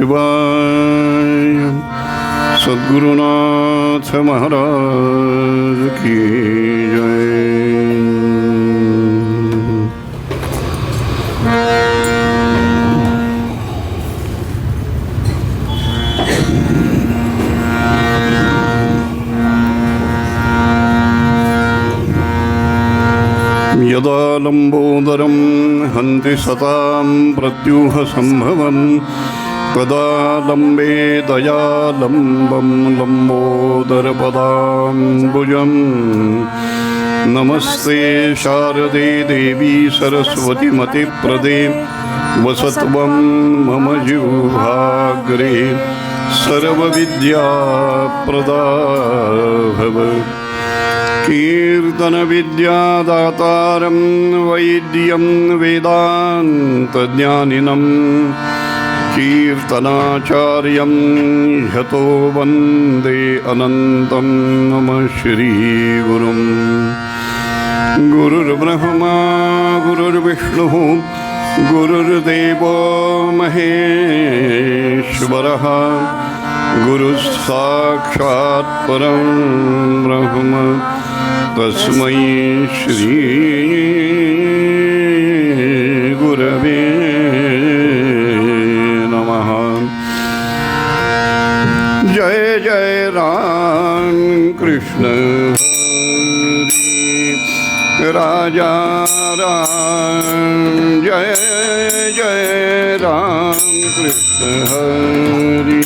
शिवाय. सद्गुरुनाथ महाराज की जय. यदा लंबोदरं हन्ति सतां प्रत्यूह संभवं तदा लंबे दयालंबं लंबोदरपदाम्बुजं. नमस्ते शारदे देवी सरस्वती मतिप्रदे वसत्वं मम जिह्वाग्रे सर्वविद्याप्रदा भव. कीर्तनविद्यादातारं वैद्यं वेदान्तज्ञानिनं कीर्तनाचार्यं ह्यतो वन्दे अनन्तं मम श्रीगुरुम्. गुरुर्ब्रह्मा गुरुर्विष्णुः गुरुर्देवो महेश्वरः गुरुस्साक्षात् परं ब्रह्म तस्मै श्री गुरवे नमः. जय जय राम कृष्ण हरि राजा राम. जय जय राम कृष्ण हरि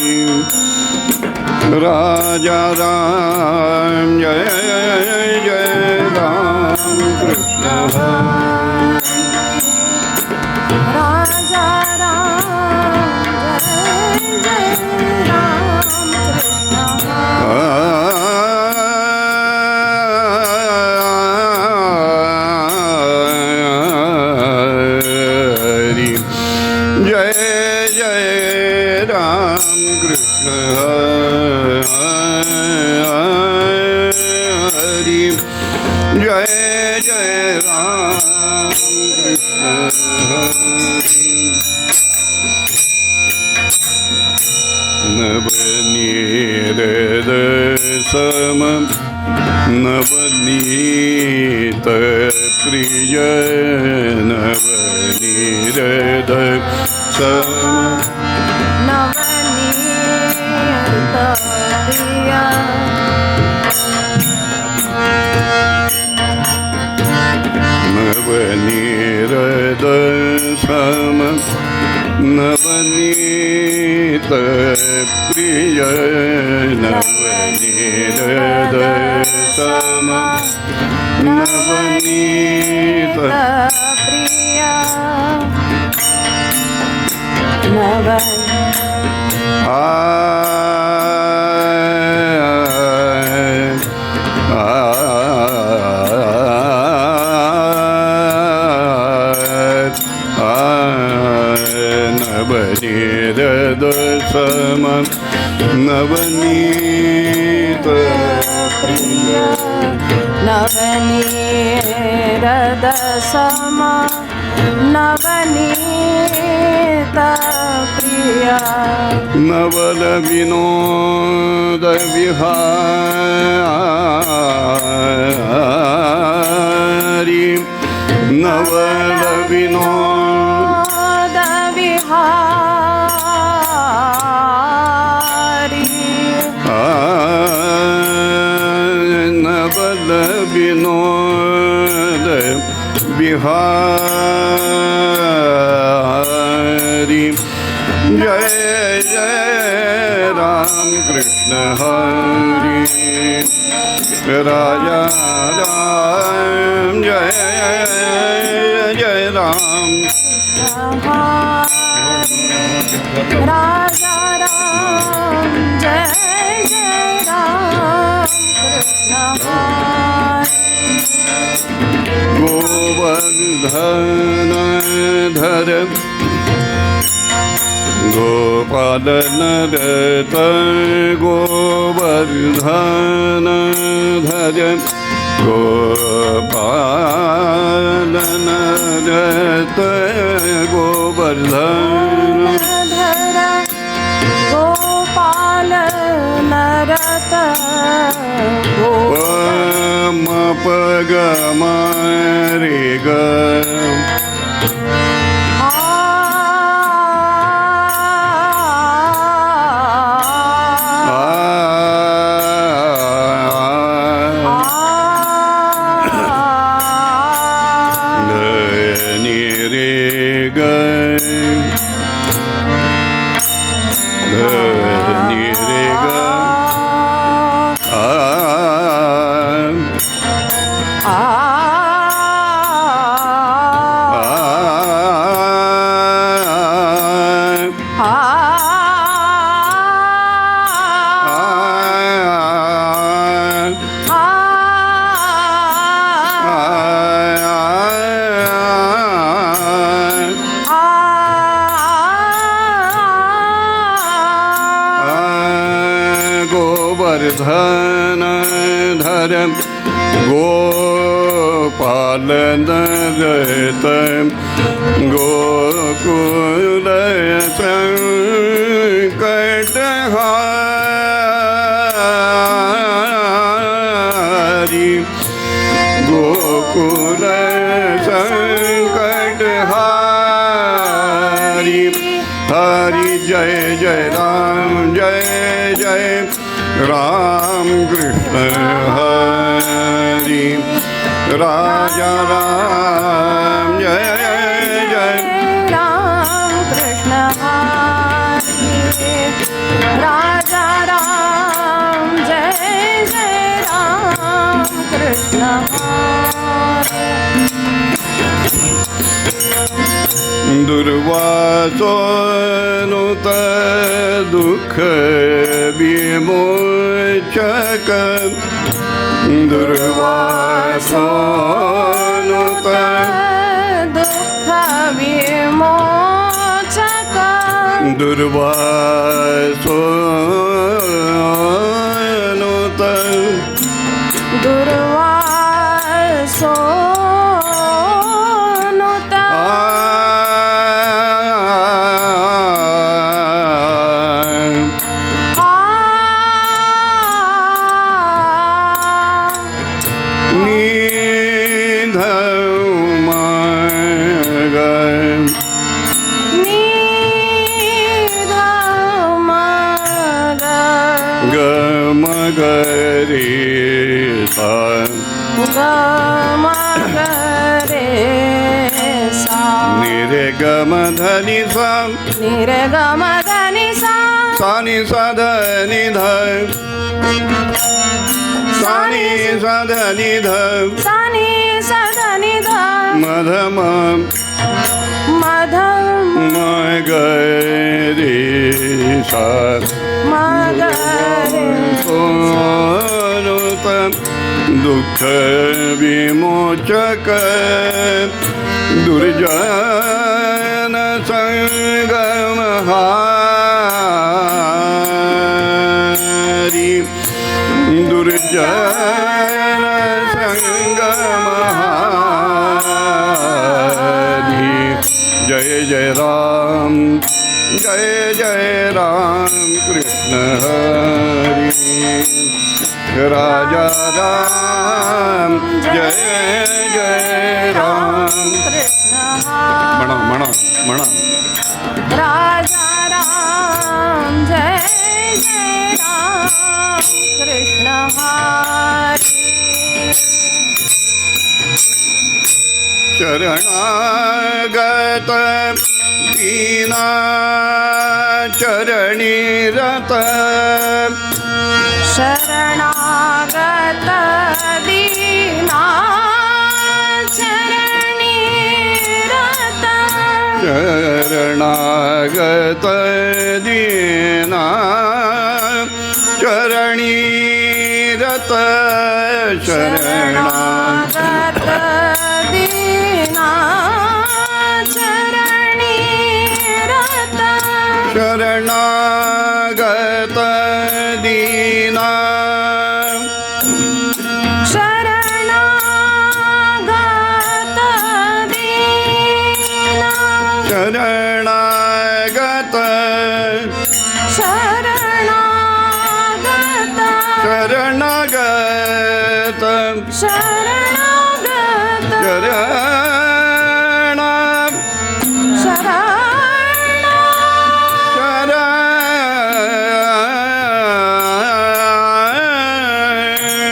राजा राम. जय जय राम कृष्ण राजा राम. जय जय राम कृष्ण. जय जय राम कृष्ण हरि. जय जय राम कृष्ण हरि. नवनीरद सम नवनीत प्रिय नवनीरद सम नवनीत प्रिय नवनीरद सम नवनीत प्रिय नवनीरद सम नवनीत प्रिय नव नवनीरद सम नवनीत प्रिय नवनीरद सम नवनीत प्रिय नवल विनोद विहारी. नवल विनोद विहारी. नवल विनोद विहारी. जय जय राम कृष्ण हरि राजा राम. जय जय राम राजा राम. जय जय राम कृष्ण गोवर्धन धर गोपालन रत गोवर्धन धर गोपालन रत गोवर्धन करत प म प ग म रे ग गोवर्धन धर गोपाल नरत गोकुल संकटहारी गोकुल संकटहारी हरि जय जय राम जय जय राम कृष्ण हरि राजा राम जय जय राम कृष्ण हरि राजा राम जय जय राम कृष्ण दुर्वासोनुत दुःख विमोचक दुर्वासोनुत दुःख विमोचक दुर्वासोनुत दुर्वासोनुत गरे सा गम गरे सा निरे गम धनि सा निरे गम धनि सा सानि सा धनि ध सानि सा धनि ध सानि सा धनि ध मधम मधम म गरे सा मगरे सोनुत दुःख विमोचक दुर्जन संगम हारी दुर्जन संगम हारी जय जय राम जय जय राम कृष्ण हरि राजा राम जय जय राम कृष्ण म्हणा म्हणा म्हणा राजा राम जय जय राम कृष्ण हरी शरणागत दीना चरणी रत शरणागत दीना चरणी रत शरणागत दीना चरणी रत शरणागत दीना चरणी रत शरणागत दीना शरणागत दीना शरणागत शरणागत शरणागत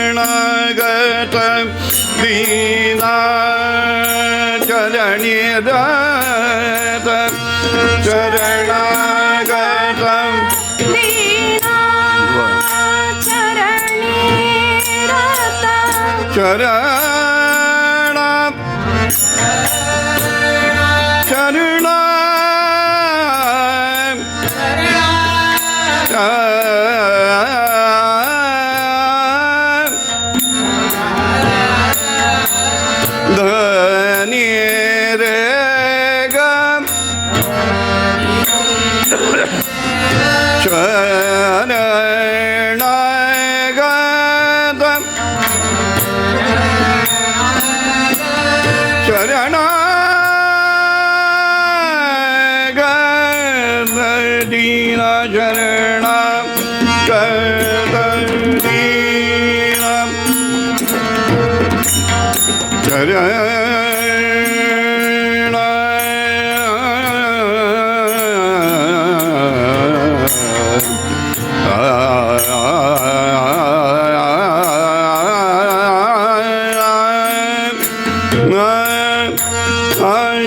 शरणागत दीना चरणी रत शरणागत दीना चरणी रत शरणा शरणा धनी रे ग शरणागत दीना शरणागत दीना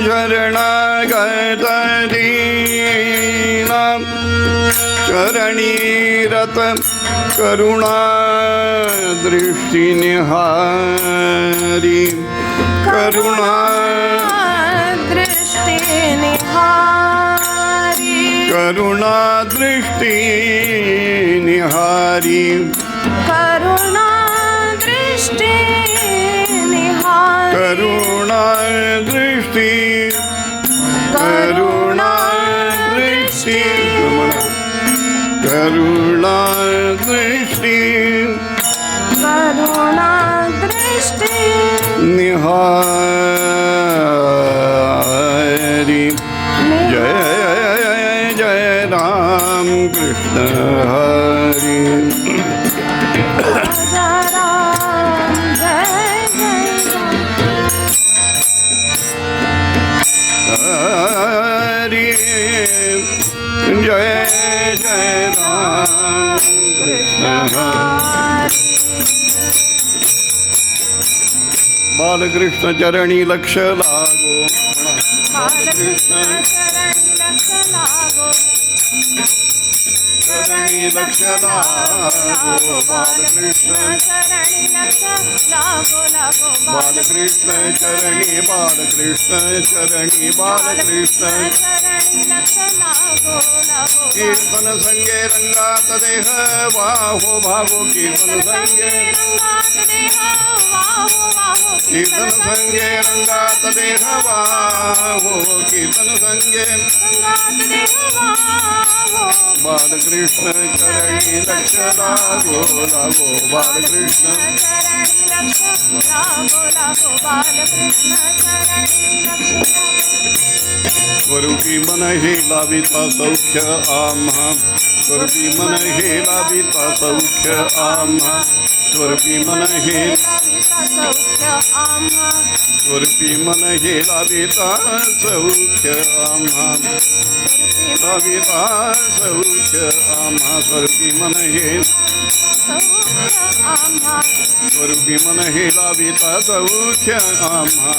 शरणागत दीना चरणी रत करुणा दृष्टि निहारी करुणा दृष्टि निहारी करुणा दृष्टि निहारी करुणा दृष्टि निहारी करुणा दृष्टि करुणा दृष्टि करुणा दृष्टि करुणा दृष्टि निहारी जय जय राम कृष्ण हरि हरि जय जय राम कृष्ण हरि बालकृष्ण चरणी लक्ष लागो बालकृष्ण चरणी लक्ष लागो चरणी लक्ष लागो बालकृष्ण चरणी लक्ष लागो लागो बालकृष्ण चरणी बालकृष्ण चरणी बालकृष्ण चरणी लक्ष लागो लागो कीर्तन संगे रंगात देह वाहो भागो कीर्तन संगे रंगात देह वाहो वाहो कीर्तन संगे रंगात देह वाहो कीर्तन संगे रंगात देह वाहो बालकृष्ण चरणी लक्ष लागो लागो बालकृष्ण चरणी लक्ष लागो लागो बालकृष्ण चरणी लक्ष लागो स्वरूपी मन हे लाविता सौख्य आम्हा स्वरूपी मन हे लाविता सौख्य आम्हा स्वरूपी मन हे सौख्य आम्हा स्वरूपी मन हे लाविता सौख्य आम्हा लाविता सौख्य आम्हा स्वरूपी मन हे स्वरूपी मन हे लाविता सौख्य आम्हा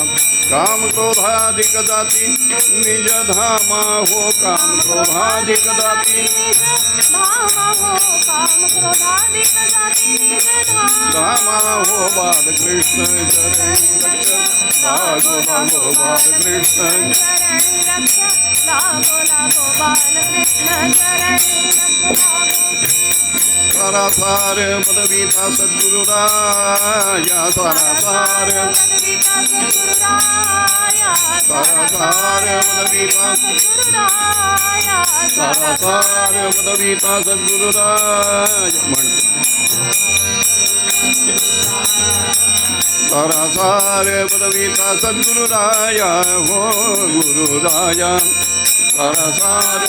काम क्रोधाधिक जाती निज धामा हो काम क्रोधाधिक जाती धामा हो बालकृष्ण चरणी लक्ष लागो लागो बालकृष्ण चरणी लक्ष लागो लागो बालकृष्ण चरणी लक्ष लागो सारासार पदवीता सद्गुरुराया सारासार सारासार पदवीता सारासार पदवीता सद्गुरुराय म्हणतो सारासार पदवीता सद्गुरुराया हो गुरुराया सरसार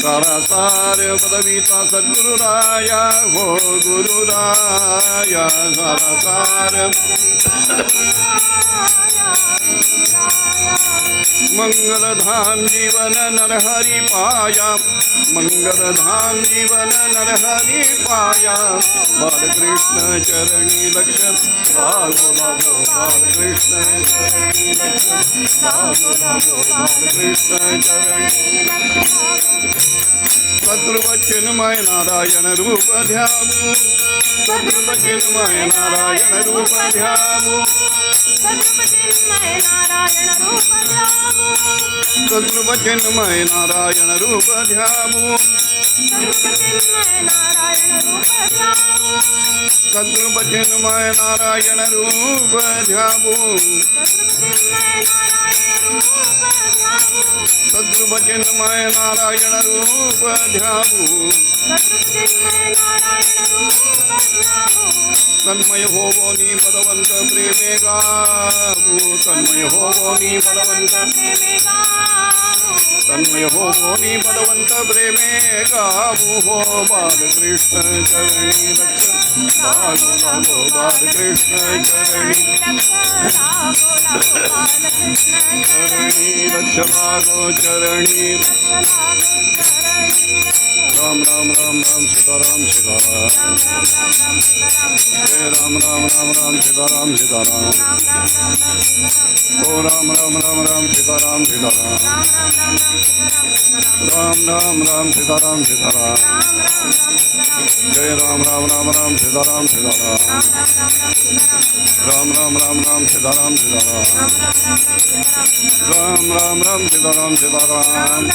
सरसार पदवीचा सद्गुरुराया हो गुरुराया सरसार मंगलधाम जीवन नरहरि पाया मंगलधाम जीवन नरहरि पाया बालकृष्ण चरणी लक्ष लागो लागो बालकृष्ण चरणी लक्ष लागो लागो बालकृष्ण चरणी सद्गुरुवचनमय नारायण रूप ध्यामु सद्गुरुवचनमय नारायण रूप ध्यामु सद्गुरुवचनमय नारायण रूप ध्यामु सद्गुरुवचनमय नारायण रूप ध्यामु सद्गुरुवचनमय नारायण रूप ध्यामु सद्गुरुवचनमय नारायण रूप ध्यामु सद्गुरुवचनमय नारायण रूप ध्यामु सद्गुरुवचनमय नारायण रूप ध्यामु तन्मय होवो नी बलवंत प्रेमे गावो तन्मय होवो नी बलवंत प्रेमे गावो तन्मय होवो नी बलवंत प्रेमे गावो हो बालकृष्ण चरणी लक्ष लागो लागो बालकृष्ण चरणी चरणी लक्ष लागो चरणी राम राम राम राम सीताराम सीताराम जय राम राम राम राम सीताराम सीताराम ओ राम राम राम राम सीताराम सीताराम राम राम राम सीताराम सीताराम जय राम राम राम राम सीताराम सीताराम राम राम राम राम सीताराम सीताराम राम राम राम सीताराम सीताराम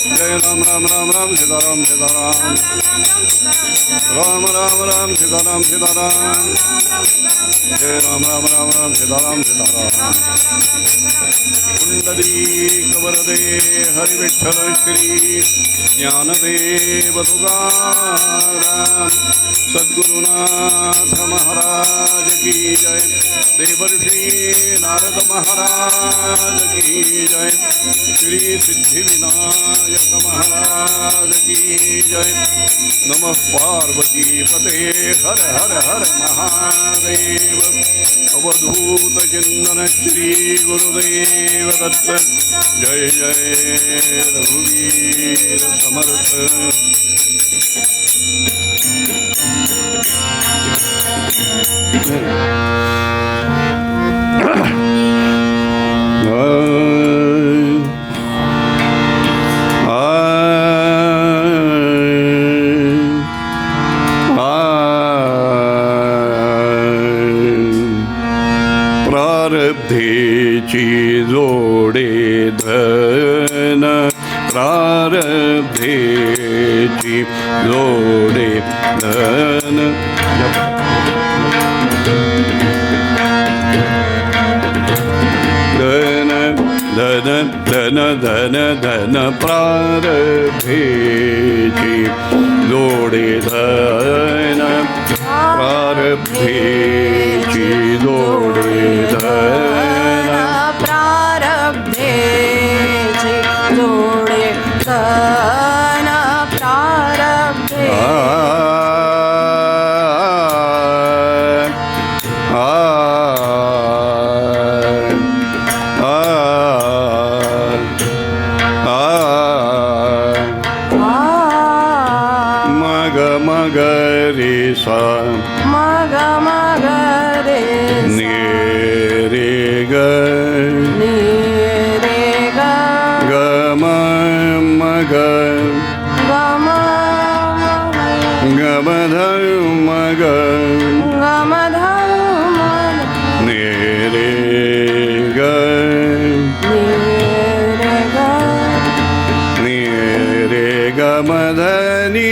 जय राम राम राम राम सीताराम सीताराम राम राम राम सीताराम सीताराम जय राम राम राम राम सीताराम सीताराम कुंडलीक वरदे हरि विठ्ठल श्री ज्ञानदेव तुकाराम सद्गुरुनाथ महाराज की जय देवर्षि नारद महाराज की जय श्री सिद्धिविनायक महाराज की जय नमः पार्वती पते हर हर हर महादेव अवधूत चिंतन श्री गुरुदेव दत्त जय जय रघुवीर समर्थ प्रारब्धेची जोडे धन प्रारब्धेची जोडे धन धन धन धन धन प्रारब्धेची जोडे धन प्रारब्धेची जोडे धन प्रारब्धेची जोडे धन प्रारब्धे मग मग रे सा मग मग रे ने रे ग नी रे ग ग म ग गम ग म ध म ग गम धम ने रे ग नी रे ग ने रे ग म ध नि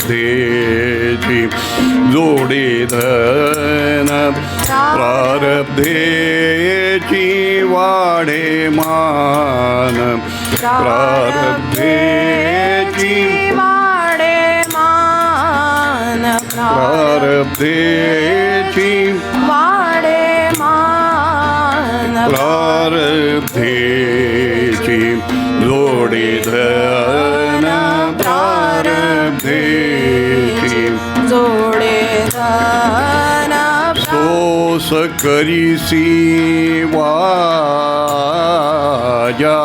प्रारब्धेची जोडे धन प्रारब्धेची वाढे मान प्रारब्धेची वाढे मान प्रारब्धेची वाढे मान प्रारब्धेची जोडे धन प्रारब्धेची जोडे धन सोस करीसी वाया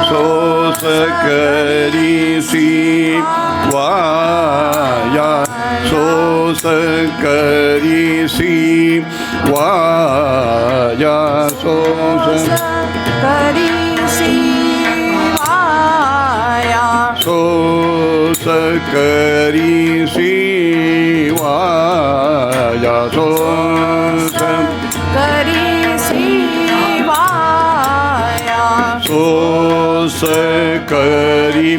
सोस करीसी वाया सोस करीसी वाया सोस करीसी वाया सोस करीसी वाया सोस करीसी वाया सोस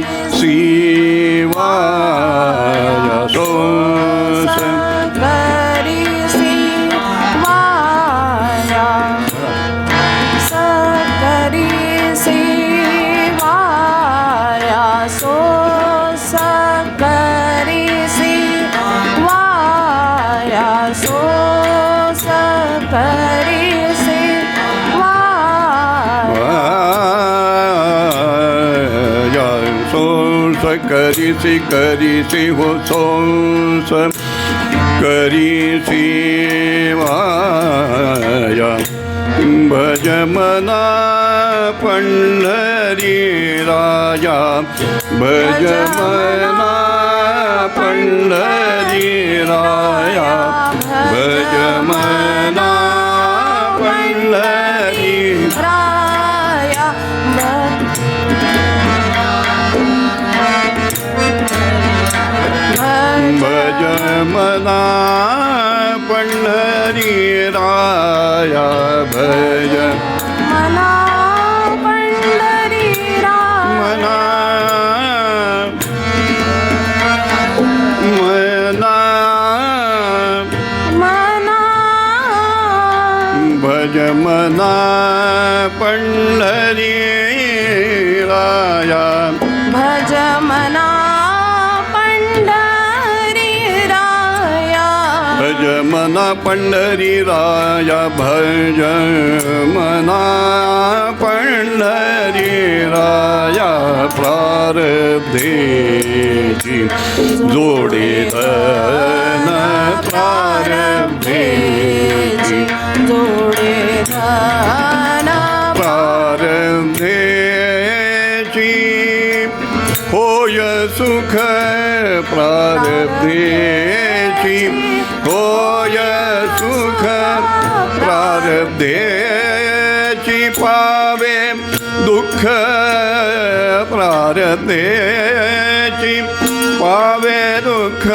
करीसी वाया सोस करीसी वाया सकरीसी वाया सोस करीसी वाया सोस करीसी वाया सोस करीसी करीसी हो सोस करीसी वाया भज मना पंढरी राजा भज मना पंढरी राया भज मना पंढरी राया भज मना पंढरी राया भज मना पंढरी मना मना मना भज मना पंढरी राया भज मना पंढरी राया भज मना पंढरी राया भज मना पंढरी राया प्रारब्धेची जोडे धन प्रारब्धेची जोडे धन प्रारब्धेची होय सुख प्रारब्धेची होय सुख प्रारब्धेची पावे दुःख प्रारब्धेची पावे दुःख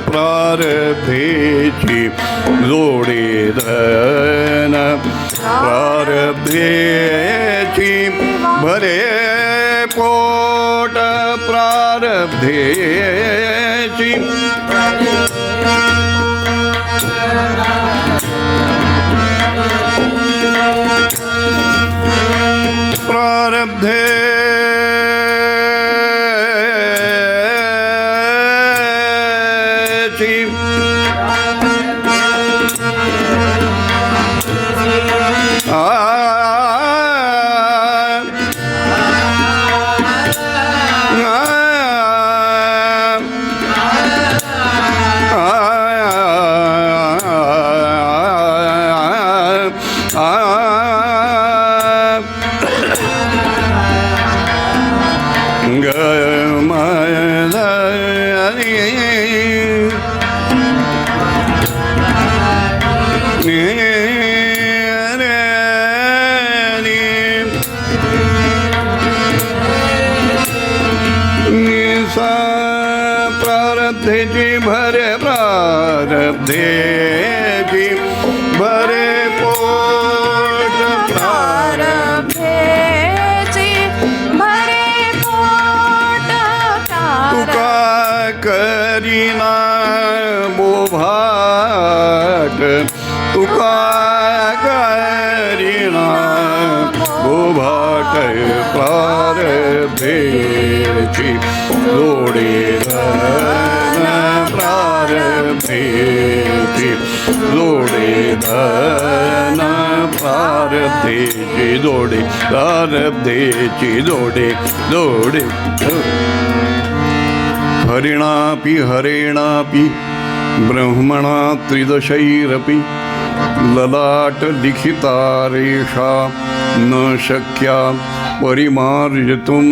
प्रारब्धेची जोडे धन प्रारब्धेची भरे पोट प्रारब्धेची प्रारब्धेची प्रारब्धेची भरे प्रारब्धेची भरे पोट प्रारब्धेची भरे पोट तुका करीना बोभाट तुका जोडे धन प्रारब्धेची जोडे प्रारब्धेची जोडे जोडे हरिणापि हरेणापि ब्रह्मणा त्रिदशैरपि ललाट लिखिता रेषा न शक्या परिमार्जतुं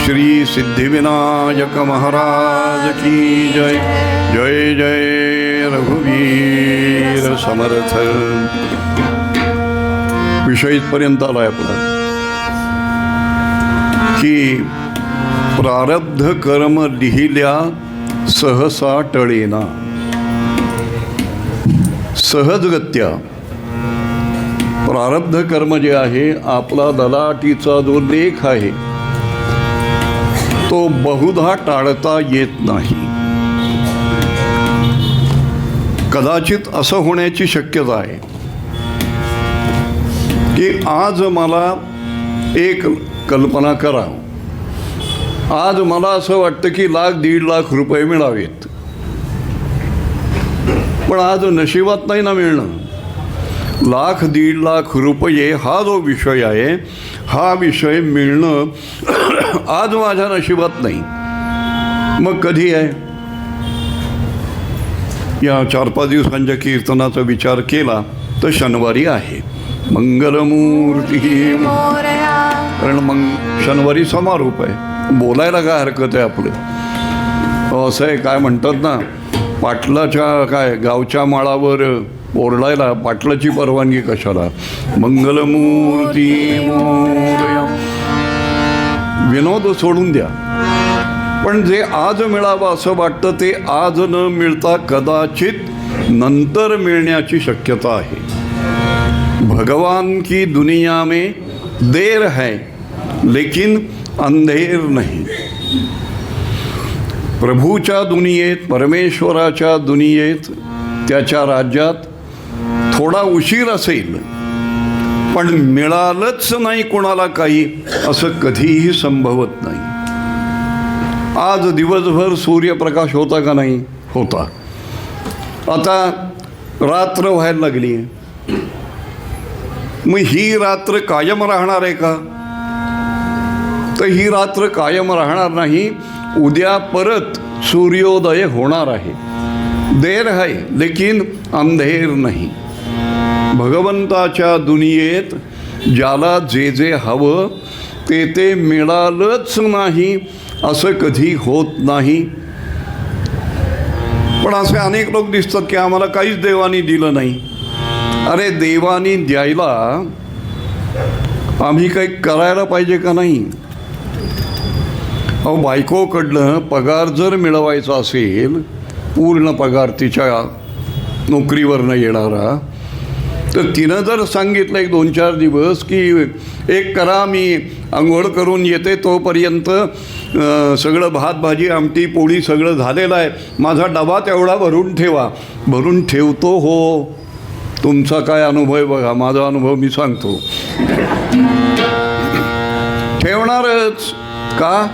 श्री सिद्धिविनायक महाराज की जय जय जय रघुवीर समर्थ. विषय इथपर्यंत आलाय आपला की प्रारब्ध कर्म लिहिल्या सहसा टळेना. सहजगत्या प्रारब्ध कर्म जे आहे आपला ललाटीचा जो लेख आहे तो बहुधा टाळता येत नाही. कदाचित असं होण्याची शक्यता आहे की आज मला एक कल्पना करा, आज मला असं वाटतं की 1,00,000-1.5 लाख रुपये मिळावेत, पण आज नशिबात नाही ना मिळणं. 1,00,000-1.5 लाख रुपये हा जो विषय आहे हा विषय मिळणं आज माझ्या नशिबात नाही. मग कधी आहे? या 4-5 दिवसांच्या कीर्तनाचा विचार केला तर शनिवारी आहे. मंगलमूर्ती मोरया कारण मग शनिवारी समारोप आहे. बोलायला काय हरकत आहे आपलं. असं आहे काय म्हणतात ना, पाटलाच्या काय गावच्या माळावर ओरडायला पाटलाची परवानगी कशाला. मंगलमूर्ती मोरया. विनोद सोडून द्या, पण जे आज मिळावं असं वाटतं ते आज न मिळता कदाचित नंतर मिळण्याची शक्यता आहे. भगवान की दुनिया में देर है लेकिन अंधेर नहीं. प्रभूच्या दुनियेत, परमेश्वराच्या दुनियेत, त्याच्या राज्यात थोडा उशीर असेल पण मिळालंच नाही कोणाला काही असं कधीही संभवत नाही. आज दिवसभर सूर्यप्रकाश होता का नाही? होता. आता रात्र व्हायला लागली. मग ही रात्र कायम राहणार आहे का? तर ही रात्र कायम राहणार नाही. उद्या परत सूर्योदय होणार आहे. देर है लेकिन अंधेर नाही. भगवंताच्या दुनियेत ज्याला जे जे हवं ते ते मिळालंच नाही असं कधी होत नाही. पण असे अनेक लोक दिसतात की आम्हाला काहीच देवानी दिलं नाही. अरे देवानी द्यायला आम्ही काही करायला पाहिजे का नाही? अहो बायकोकडनं पगार जर मिळवायचा असेल, पूर्ण पगार तिच्या नोकरीवरनं येणारा, तर तिनं जर सांगितलं 1-2-4 दिवस की एक करा, मी आंघोळ करून येते तोपर्यंत सगळं भात भाजी आमटी पोळी सगळं झालेलं आहे, माझा डबा तेवढा भरून ठेवा. भरून ठेवतो हो. तुमचा काय अनुभव आहे बघा, माझा अनुभव मी सांगतो. ठेवणारच का?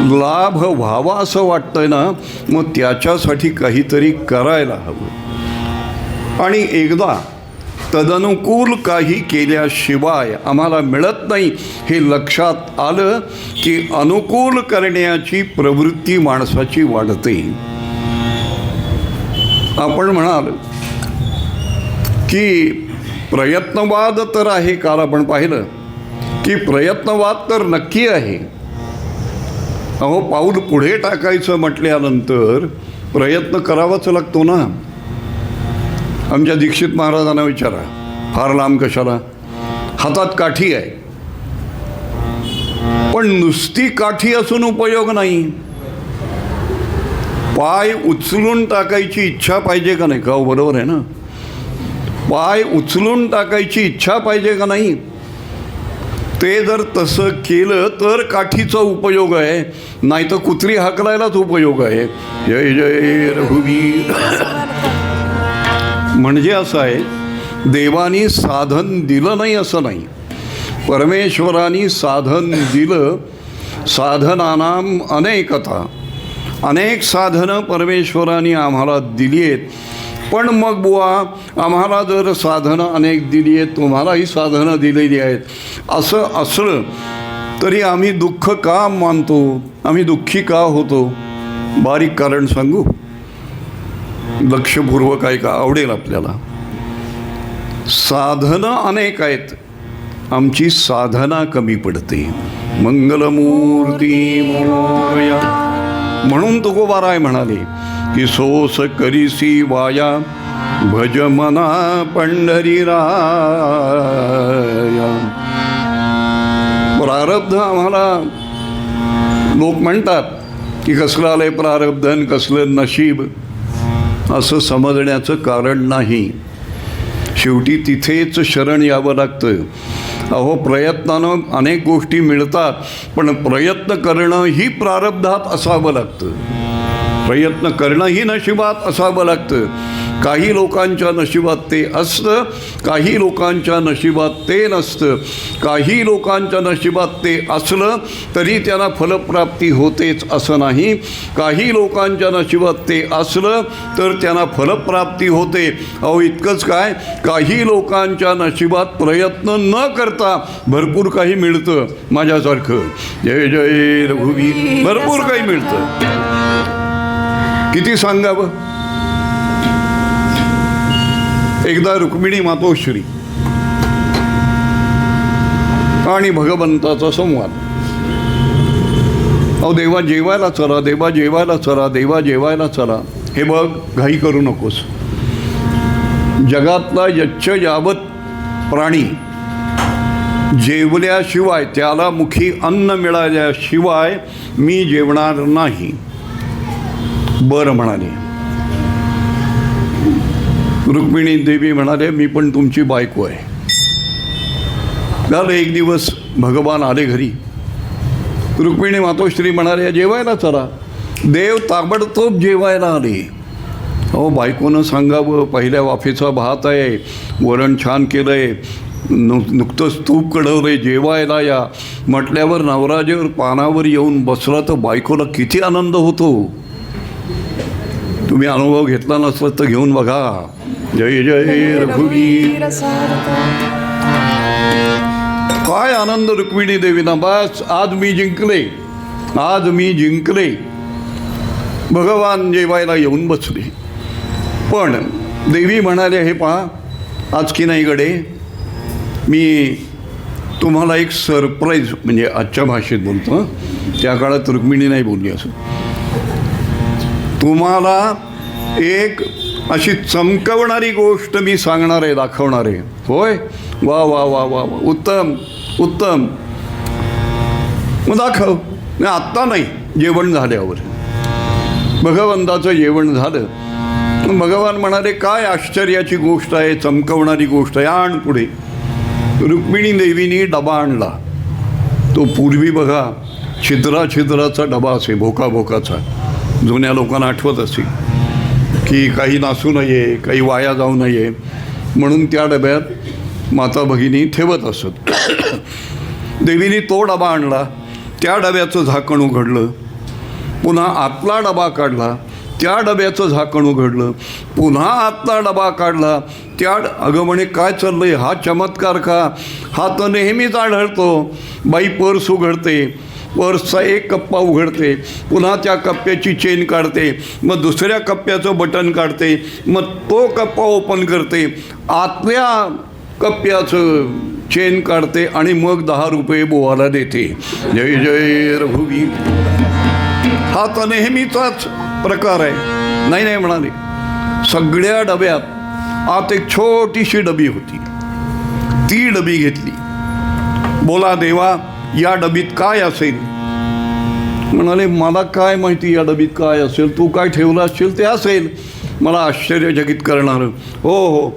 लाभ व्हावा असं वाटतंय ना, मग त्याच्यासाठी काहीतरी करायला हवं. आणि एकदा तदनुकूल काही केल्याशिवाय आम्हाला मिळत नाही हे लक्षात आलं की अनुकूल करण्याची प्रवृत्ती माणसाची वाढते. आपण म्हणाल की प्रयत्नवाद तर आहे. काल आपण पाहिलं की प्रयत्नवाद तर नक्की आहे. अहो पाऊल पुढे टाकायचं म्हटल्यानंतर प्रयत्न करावाच लागतो ना. आमच्या दीक्षित महाराजांना विचारा, फार लांब कशाला? हातात काठी आहे, पण नुसती काठी असून उपयोग नाही. पाय उचलून टाकायची इच्छा पाहिजे का नाही? का बरोबर आहे ना? पाय उचलून टाकायची इच्छा पाहिजे का नाही? ते जर तसं केलं तर काठीचा उपयोग आहे, नाही तर कुत्री हाकलायलाच उपयोग आहे. जय जय रघुवीर. म्हणजे असं आहे, देवानी साधन दिलं नाही असं नाही, परमेश्वरानी साधन दिलं. साधनानाम अनेकता. अनेक साधनं परमेश्वराने आम्हाला दिली आहेत, पण मग बुवा आम्हाला जर साधनं अनेक दिली आहेत, तुम्हालाही साधनं दिलेली आहेत, असं असलं तरी आम्ही दुःख का मानतो, आम्ही दुःखी का होतो? बारीक कारण सांगू, लक्षपूर्वक ऐका, आवडेल आपल्याला. साधनं अनेक आहेत, आमची साधना कमी पडते. मंगलमूर्ती मोरया. म्हणून तुकोबाराय म्हणाले की सोस करीसी वाया भज मना पंढरी राया. प्रारब्ध आम्हाला लोक म्हणतात की कसलं आलंय प्रारब्ध आणि कसलं नशीब, असं समजण्याचं कारण नाही. शेवटी तिथेच शरण यावं लागतं. अहो, प्रयत्नानं अनेक गोष्टी मिळतात, पण प्रयत्न करणं ही प्रारब्धात असावं लागतं. प्रयत्न करणं ही नशिबात असावं लागतं. काही लोकांच्या नशिबात ते असतं, काही लोकांच्या नशिबात ते नसतं. काही लोकांच्या नशिबात ते असलं तरी त्यांना फलप्राप्ती होतेच असं नाही. काही लोकांच्या नशिबात ते असलं तर त्यांना फलप्राप्ती होते. अहो, इतकंच काय, काही लोकांच्या नशिबात प्रयत्न न करता भरपूर काही मिळतं. माझ्यासारखं जय जय रघुवीर, भरपूर काही मिळतं. किती सांगावं. एकदा रुक्मिणी मातोश्री आणि भगवंताचा संवाद. अहो, देवा जेवायला चला, देवा जेवायला चला, देवा जेवायला चला. हे बघ, घाई करू नकोस. जगातला यच्च यावत प्राणी जेवल्याशिवाय, त्याला मुखी अन्न मिळाल्याशिवाय मी जेवणार नाही. बरं म्हणाले. रुक्मिणी देवी म्हणाले, मी पण तुमची बायको आहे. झालं एक दिवस भगवान आले घरी. रुक्मिणी मातोश्री म्हणाले, जेवायला चला. देव ताबडतोब जेवायला आले. अहो, बायकोनं सांगावं, पहिल्या वाफेचा भात आहे, वरण छान केलं आहे, नुकतंच तूप कढवलं आहे, जेवायला या म्हटल्यावर नवराजेवर पानावर येऊन बसला तर बायकोला किती आनंद होतो. तुम्ही अनुभव घेतला नसला तर घेऊन बघा. जय जय रघुवीर. काय आनंद रुक्मिणी देवीना. बस, आज मी जिंकले, आज मी जिंकले. भगवान जेवायला येऊन बसले. पण देवी म्हणाले, हे पहा, आज की नाही गडे, मी तुम्हाला एक सरप्राईज, म्हणजे आजच्या भाषेत बोलतो, त्या काळात रुक्मिणी नाही बोलली असं, तुम्हाला एक अशी चमकवणारी गोष्ट मी सांगणार आहे, दाखवणार आहे. होय, वा वा वा वा वा, उत्तम उत्तम. मग दाखव. नाही, आत्ता नाही, जेवण झाल्यावर. भगवंताचं जेवण झालं. भगवान म्हणाले, काय आश्चर्याची गोष्ट आहे, चमकवणारी गोष्ट आहे, आण पुढे. रुक्मिणी देवीनी डबा आणला. तो पूर्वी बघा छिद्राचा डबा असे, भोका भोकाचा. जुन्या लोकांना आठवत असेल की काही नासू नये, काही वाया जाऊ नये म्हणून त्या डब्यात माता भगिनी ठेवत असत. देवीने तो डबा आणला. त्या डब्याचं झाकण उघडलं. पुन्हा आतला डबा काढला. त्या डब्याचं झाकण उघडलं. पुन्हा आतला डबा काढला. अगं म्हणे, काय चाललंय, हा चमत्कार का? हा तर नेहमीच आढळतो. बाई पर्स उघडते, पर्सचा एक कप्पा उघडते, पुन्हा त्या कप्प्याची चेन काढते, मग दुसऱ्या कप्प्याचं बटन काढते, मग तो कप्पा ओपन करते, आतल्या कप्प्याचं चेन काढते आणि मग 10 रुपये बोवाला देते. जय जय रघुवीर. हा तर नेहमीचाच प्रकार आहे. नाही नाही म्हणाले. सगळ्या डब्यात आत एक छोटीशी डबी होती. ती डबी घेतली. बोला देवा, या डबीत काय असेल? म्हणाले, मला काय माहिती या डबीत काय असेल, तू काय ठेवलं असेल ते असेल, मला आश्चर्यचकित करणारं. हो हो.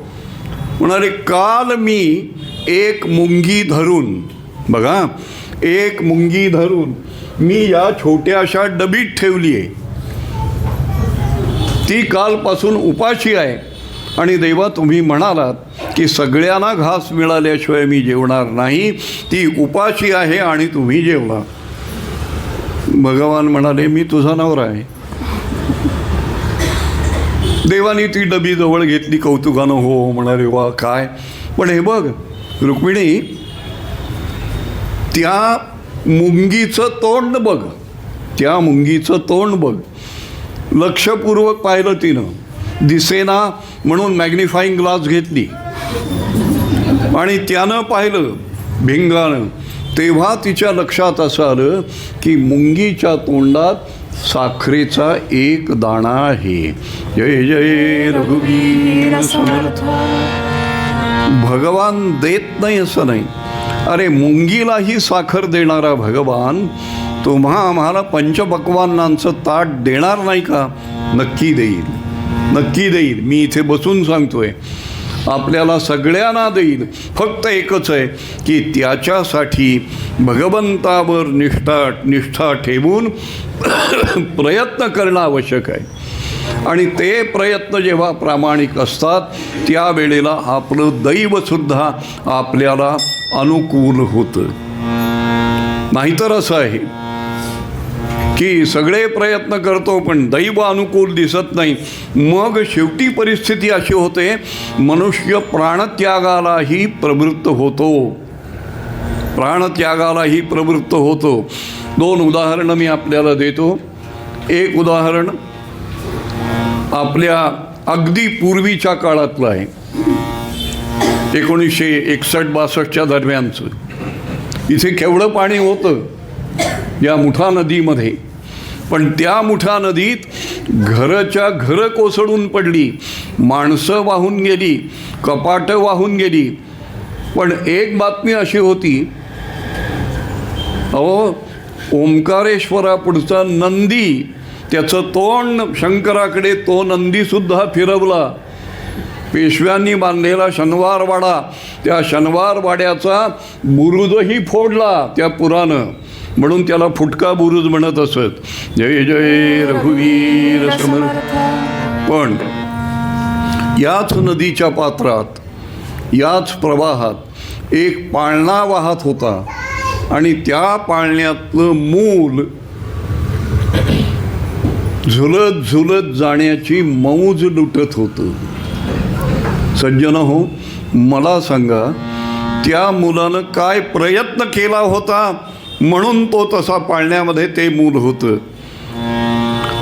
म्हणाले, काल मी एक मुंगी धरून, बघा, एक मुंगी धरून मी या छोट्याशा डबीत ठेवली आहे. ती कालपासून उपाशी आहे. आणि देवा, तुम्ही म्हणालात की सगळ्यांना घास मिळाल्याशिवाय मी जेवणार नाही. ती उपाशी आहे आणि तुम्ही जेवला. भगवान म्हणाले, मी तुझा नवरा आहे. देवानी ती डबी जवळ घेतली, कौतुकानं हो म्हणाले, वा काय. पण हे बघ रुक्मिणी, त्या मुंगीचं तोंड बघ, त्या मुंगीचं तोंड बघ. लक्षपूर्वक पाहिलं तिनं, दिसेना म्हणून मॅग्निफाईंग ग्लास घेतली आणि त्यानं पाहिलं भिंगानं. तेव्हा तिच्या लक्षात असं आलं की मुंगीच्या तोंडात साखरेचा एक दाणा आहे. जय जय रघुवीर समर्थ. भगवान देत नाही असं नाही. अरे मुंगीलाही साखर देणारा भगवान तुम्हा आम्हाला पंचपक्वान्नांचं ताट देणार नाही का? नक्की देईल, नक्की देईल. मी इथे बसून सांगतोय, आपल्याला सगळ्यांना देईल. फक्त एकच आहे की त्याच्यासाठी भगवंतावर निष्ठा ठेवून प्रयत्न करणं आवश्यक आहे. आणि ते प्रयत्न जेव्हा प्रामाणिक असतात त्यावेळेला आपलं दैवसुद्धा आपल्याला अनुकूल होतं. नाहीतर असं आहे की सगळे प्रयत्न करतो पण दैव अनुकूल दिसत नाही. मग शेवटी परिस्थिती अशी होते, मनुष्य प्राणत्यागालाही प्रवृत्त होतो, प्राणत्यागालाही प्रवृत्त होतो. 2 उदाहरणं मी आपल्याला देतो. एक उदाहरण आपल्या अगदी पूर्वीच्या काळातलं आहे, 1961-62च्या दरम्यानचं. इथे केवढं पाणी होतं या मुठा नदीमध्ये, पण त्या मुठा नदीत घरच्या घरं कोसळून पडली, माणसं वाहून गेली, कपाटं वाहून गेली. पण एक बातमी अशी होती, अहो ओंकारेश्वरापुढचा नंदी, त्याचं तोंड शंकराकडे, तो नंदीसुद्धा फिरवला. पेशव्यांनी बांधलेला शनिवारवाडा, त्या शनिवारवाड्याचा बुरुजही फोडला त्या पुरानं, म्हणून त्याला फुटका बुरुज म्हणत असत. जय जय रघुवीर समर्थ. पण याच नदीच्या पात्रात, याच प्रवाहात एक पाळणा वाहत होता आणि त्या पाळण्यातलं मूल झुलत झुलत जाण्याची मौज लुटत होतं. सज्जन हो, मला सांगा, त्या मुलानं काय प्रयत्न केला होता म्हणून तो तसा पाळण्यामध्ये ते मूल होतं,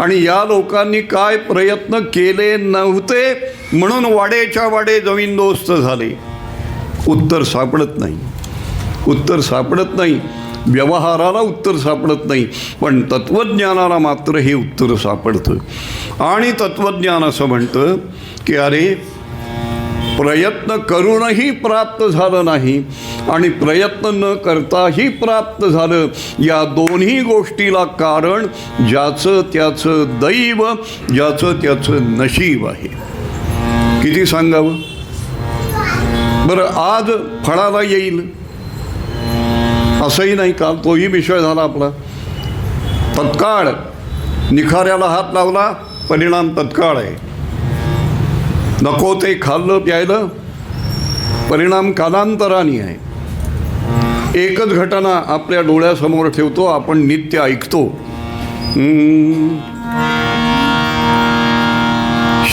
आणि या लोकांनी काय प्रयत्न केले नव्हते म्हणून वाडेच्या वाडे जमीनदोस्त झाले. उत्तर सापडत नाही, उत्तर सापडत नाही. व्यवहाराला उत्तर सापडत नाही, पण तत्त्वज्ञानाला मात्र हे उत्तर सापडतं. आणि तत्त्वज्ञान असं म्हणतं की अरे, प्रयत्न करूनही प्राप्त झालं नाही आणि प्रयत्न न करताही प्राप्त झालं, या दोन्ही गोष्टीला कारण ज्याचं त्याचं दैव, ज्याचं त्याचं नशीब आहे. किती सांगावं बरं. आज फळाला येईल असंही नाही. काल तोही विषय झाला आपला. तत्काळ निखाऱ्याला हात लावला, परिणाम तत्काळ आहे. नको ते खाल्लं प्यायलं, परिणाम कालांतराने आहे. एकच घटना आपल्या डोळ्यासमोर ठेवतो, आपण नित्य ऐकतो.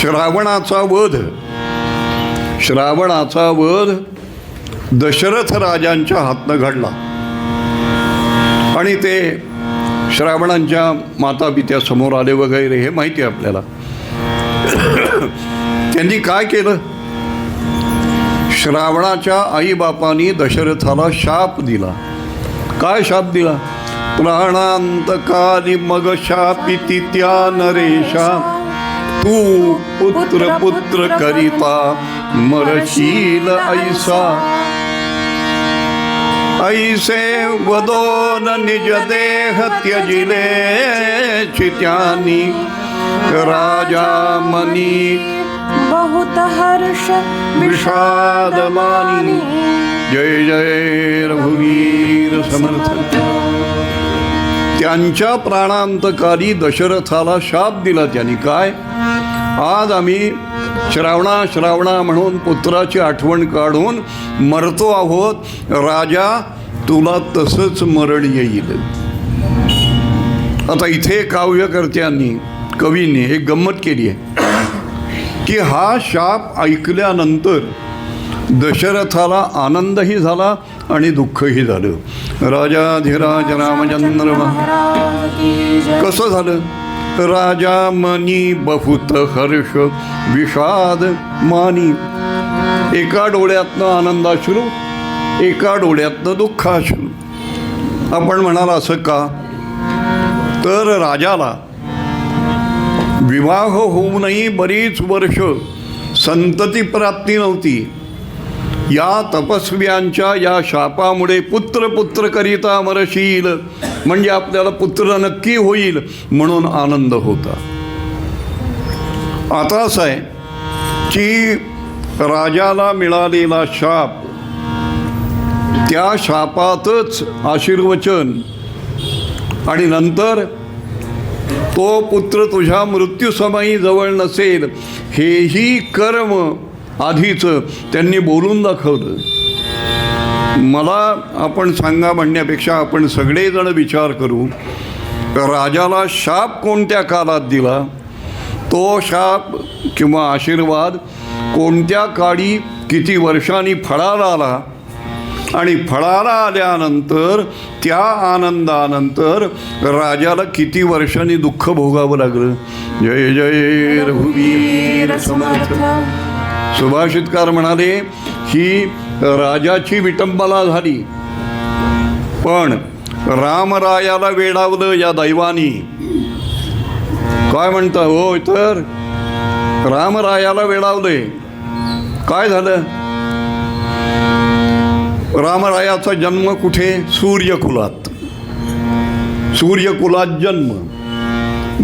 श्रावणाचा वध, श्रावणाचा वध दशरथ राजांच्या हातनं घडला. आणि ते श्रावणांच्या मातापित्यासमोर आले वगैरे, हे माहिती आहे आपल्याला. त्यांनी काय केलं? श्रावणाच्या आईबापांनी दशरथाला शाप दिला. काय शाप दिला? प्राणांतकाली मग शापिती त्या नरेशा, तू पुत्र पुत्र करिता मरशील ऐसा. ऐसे वदोन निज देह त्यजिले चित्यानी, राजा मनी बहुत हर्ष विषाद मानी. जय जय रघुवीर समर्थ. त्यांच्या प्राणांतकारी दशरथाला शाप दिला त्यांनी. काय? आज आम्ही श्रावणा म्हणून पुत्राची आठवण काढून मरतो आहोत. राजा, तुला तसंच मरण येईल. आता इथे काव्यकर्त्यांनी, कवींनी एक गंमत केली आहे. की हा शाप ऐकल्यानंतर दशरथाला आनंदही झाला आणि दुःखही झालं. राजाधिराज रामचंद्र महाराज की जय. कसं झालं? राजा मनी बहुत हर्ष विषाद मानी. एका डोळ्यातनं आनंदाश्रू, एका डोळ्यातनं दुःखाश्रू. आपण म्हणाल असं का? तर राजाला विवाह होऊनही बरीच वर्ष संतती प्राप्ती नव्हती. या तपस्व्यांच्या या शापामुळे पुत्र करिता मरशील, म्हणजे आपल्याला पुत्र नक्की होईल म्हणून आनंद होता. आता असं आहे की राजाला मिळालेला शाप, त्या शापातच आशीर्वचन आणि नंतर तो पुत्र तुझ्या मृत्यूसमयी जवळ नसेल हेही कर्म आधीचं त्यांनी बोलून दाखवलं. मला आपण सांगा म्हणण्यापेक्षा आपण सगळेजण विचार करू, राजाला शाप कोणत्या काळात दिला, तो शाप किंवा आशीर्वाद कोणत्या काळी किती वर्षांनी फळाला आला, आणि फळाला आल्यानंतर त्या आनंदानंतर राजाला किती वर्षांनी दुःख भोगावं लागलं. जय जय रघुवीर समर्थ. सुभाषितकार म्हणाले ही राजाची विटंबना झाली, पण रामरायाला वेडावलं या दैवानी. काय म्हणता? होय, तर रामरायाला वेडावलंय. काय झालं? रामरायाचा जन्म कुठे? सूर्यकुलात. सूर्यकुलात जन्म.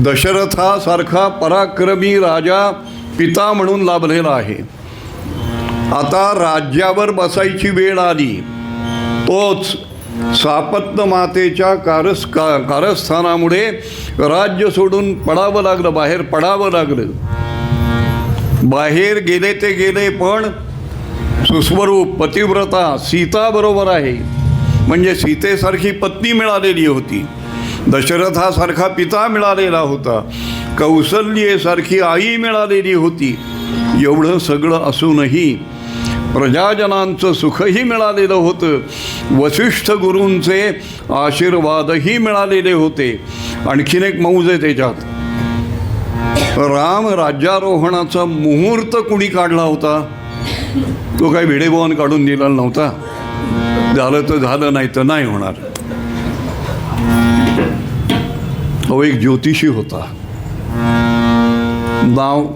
दशरथासारखा पराक्रमी राजा पिता म्हणून लाभलेला आहे. आता राज्यावर बसायची वेळ आली. तोच सापत्न मातेच्या कारस्थानामुळे राज्य सोडून पडावं लागलं, बाहेर पडावं लागलं. बाहेर गेले ते गेले, पण सुस्वरूप पतिव्रता सीता बरोबर आहे. म्हणजे सीतेसारखी पत्नी मिळालेली होती, दशरथासारखा पिता मिळालेला होता, कौसल्येसारखी आई मिळालेली होती. एवढं सगळं असूनही प्रजाजनांचं सुखही मिळालेलं होतं, वसिष्ठ गुरूंचे आशीर्वादही मिळालेले होते. आणखीन एक मौज आहे त्याच्यात. राम राज्यारोहणाचा मुहूर्त कुणी काढला होता? तो काही भिडेभवन काढून दिला नव्हता. झालं तर झालं, नाही तर नाही होणार. तो एक ज्योतिषी होता, नाव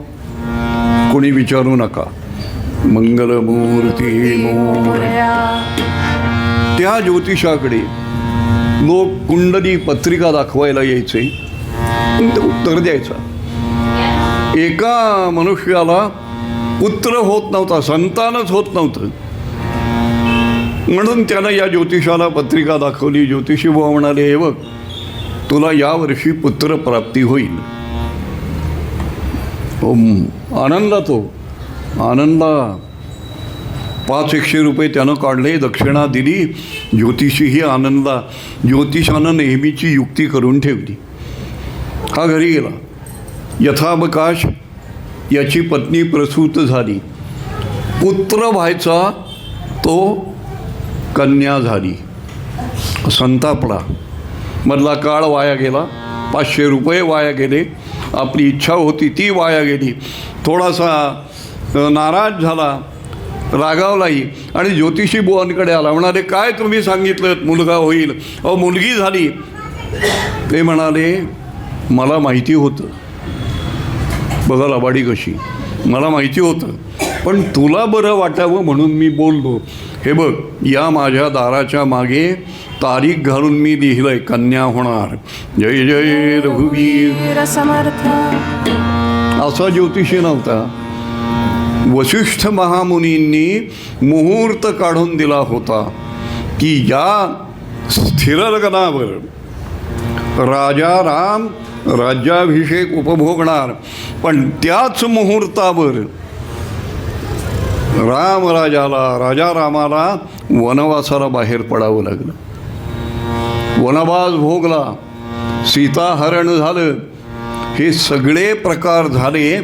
कोणी विचारू नका, मंगलमूर्ती मोरया. त्या ज्योतिषाकडे लोक कुंडली पत्रिका दाखवायला यायचे, ते उत्तर द्यायचा. एका मनुष्याला पुत्र होत नव्हता, संतानच होत नव्हतं. म्हणून त्यानं या ज्योतिषाला पत्रिका दाखवली. ज्योतिषी बुवा म्हणाले, हे बघ, तुला यावर्षी पुत्रप्राप्ती होईल. आनंदा, तो आनंदा 500 रुपये त्यानं काढले, दक्षिणा दिली. ज्योतिषीही आनंदा. ज्योतिषानं नेहमीची युक्ती करून ठेवली. हा घरी गेला. यथावकाश याची पत्नी प्रसूत झाली. पुत्र व्हायचा, तो कन्या झाली. संतापला. मधला काळ वाया गेला, 500 रुपये वाया गेले, आपली इच्छा होती ती वाया गेली. थोडासा नाराज झाला, रागावलाही, आणि ज्योतिषी बुवांकडे आला. म्हणाले, काय तुम्ही सांगितलं मुलगा होईल, अहो मुलगी झाली. ते म्हणाले, मला माहिती होतं. बघा लबाडी कशी. मला माहिती होतं, पण तुला बरं वाटावं म्हणून मी बोललो. हे बघ, या माझ्या दाराच्या मागे तारीख घालून मी लिहिलंय, कन्या होणार. जय जय रघुवीर समर्थ. असा ज्योतिषी नव्हता. वसिष्ठ महामुनींनी मुहूर्त काढून दिला होता की या स्थिर लग्नावर राजा राम राज्याभिषेक उपभोगणार. पण त्याच मुहूर्तावर राजा रामाला वनवासाला बाहेर पडावं लागलं. वनवास भोगला, सीताहरण झालं. हे सगळे प्रकार झाले.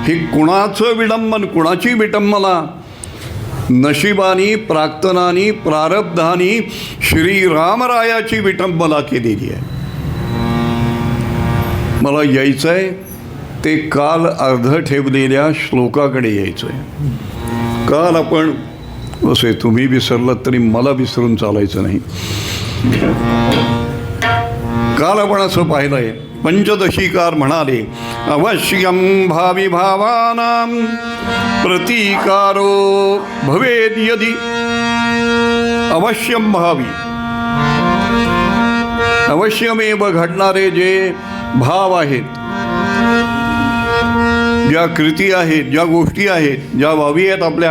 हे कुणाचं विडंबन, कुणाची विटंबना? नशिबानी, प्राक्तनानी, प्रारब्धानी श्रीरामरायाची विटंबना केलेली आहे. मला यायचं आहे ते काल अर्ध ठेवलेल्या श्लोकाकडे यायचं आहे. काल आपण असे तुम्ही विसरलात तरी मला विसरून चालायचं नाही. काल आपण असं पाहिलं आहे, पंचदशीकार म्हणाले अवश्यम भावी भावानां प्रतिकारो भवेद यदि. अवश्यम भावी, अवश्यमेव घडणारे जे भाव आहेत, ज्या कृती आहेत, ज्या गोष्टी आहेत, ज्या व्हावी आहेत आपल्या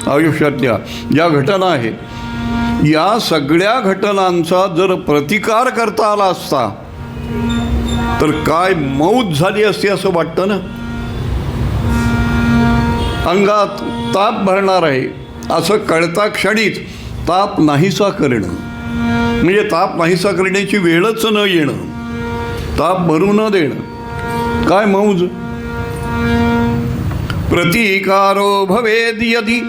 आयुष्यातल्या ज्या घटना आहेत, या सगळ्या घटनांचा जर प्रतिकार करता आला असता तर काय मौज झाली असती असं वाटतं ना. अंगात ताप भरणार आहे असं कळता क्षणीच ताप नाहीसा करणं, म्हणजे ताप नाहीसा करण्याची वेळच न येणं, ताप भरू न देणं, काय मौज. प्रतिकारो भवेद यदि.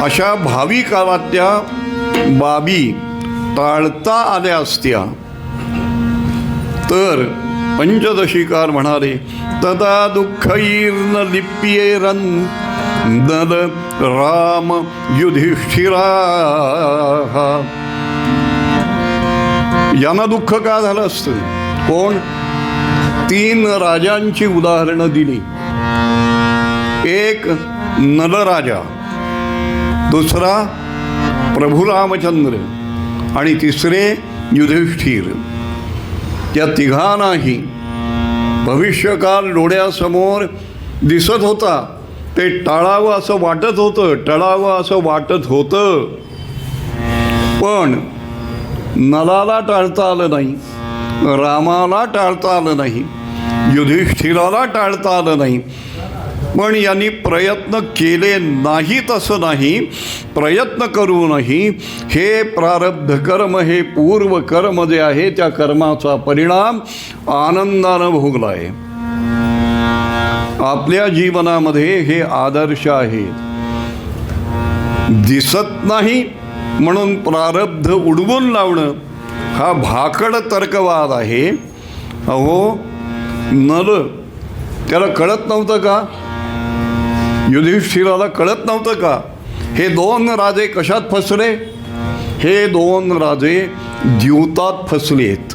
अशा भावी काळातल्या बाबी टाळता आल्या असत्या तर पंचदशीकार म्हणाले तदा दुःखैर्न लिप्येरन दल राम युधिष्ठिरा. यांना दुःख का झालं असतं? कोण? 3 राजांची उदाहरणं दिली. एक नलराजा, दुसरा प्रभू रामचंद्र आणि तिसरे युधिष्ठिर. त्या तिघांनाही भविष्यकाल डोळ्यासमोर दिसत होता. ते टाळावं असं वाटत होतं, टळावं असं वाटत होतं, पण नलाला टाळता आलं नाही, रामाला टाळता आलं नाही, युधिष्ठिराला टाळता आलं नाही. पण यांनी प्रयत्न केले नाहीत असं नाही, प्रयत्न करूनही हे प्रारब्ध कर्म, हे पूर्व कर्म जे आहे त्या कर्माचा परिणाम आनंदानं भोगला आहे. आपल्या जीवनामध्ये हे आदर्श आहे. दिसत नाही म्हणून प्रारब्ध उडवून लावणं हा भाकड तर्कवाद आहे. अहो, नल त्याला कळत नव्हतं का? युधिष्ठिराला कळत नव्हतं का? हे 2 राजे कशात फसले? हे 2 राजे द्यूतात फसलेत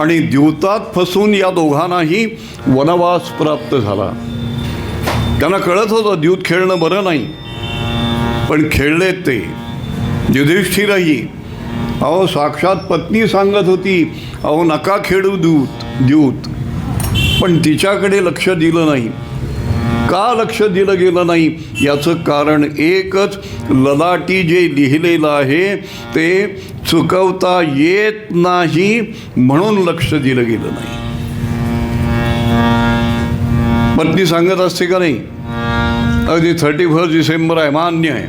आणि द्यूतात फसून या दोघांनाही वनवास प्राप्त झाला. त्यांना कळत होतं द्यूत खेळणं बरं नाही, पण खेळलेत ते. युधिष्ठिरही, अहो साक्षात पत्नी सांगत होती अहो नका खेळू द्यूत, पण तिच्याकडे लक्ष दिलं नाही. का लक्ष दिलं गेलं नाही? याचं कारण एकच, ललाटी जे लिहिलेलं आहे ते चुकवता येत नाही म्हणून लक्ष दिलं गेलं नाही. पत्नी सांगत असते का नाही, अगदी 31 डिसेंबर आहे, मान्य आहे,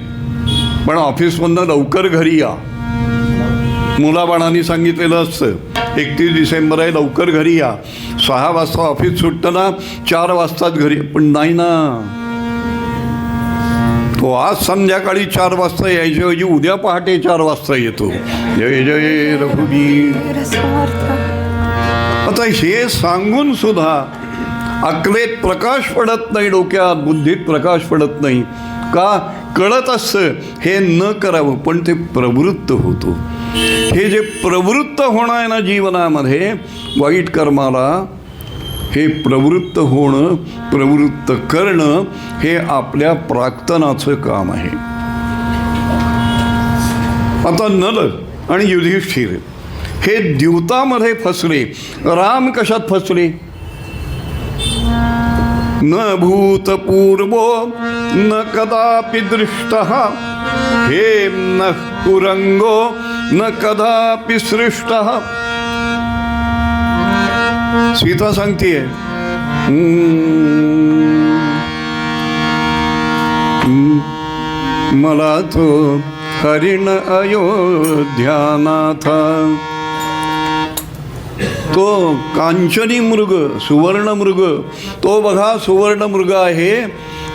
पण ऑफिसमधनं लवकर घरी या. मुलाबाळांनी सांगितलेलं असतं 31 डिसेंबर आहे, लवकर घरी या. 6 वाजता ऑफिस सुटतं ना, 4 वाजताच घरी. पण नाही ना, तो आज संध्याकाळी 4 वाजता यायच्याऐवजी उद्या पहाटे 4 वाजता येतो. जय जय रघुबीर. आता हे सांगून सुद्धा अकलेत प्रकाश पडत नाही, डोक्यात बुद्धीत प्रकाश पडत नाही. का? कळत असतं हे न करावं, पण ते प्रवृत्त होतो. हे जे प्रवृत्त होणं आहे ना जीवनामध्ये वाईट कर्माला, हे प्रवृत्त होणं, प्रवृत्त करणं हे आपल्या प्राक्तनाचं काम आहे. आता नल आणि युधिष्ठिर हे द्यूतामध्ये फसले. राम कशात फसले? न भूतपूर्वो न कदापि दृष्टः हे न कुरंगो न कदापि सृष्टः. सीता सांगतीये मला तो हरिण अयोध्यानाथा. तो कांचनी मृग, सुवर्ण मृग, तो बघा सुवर्ण मृग आहे,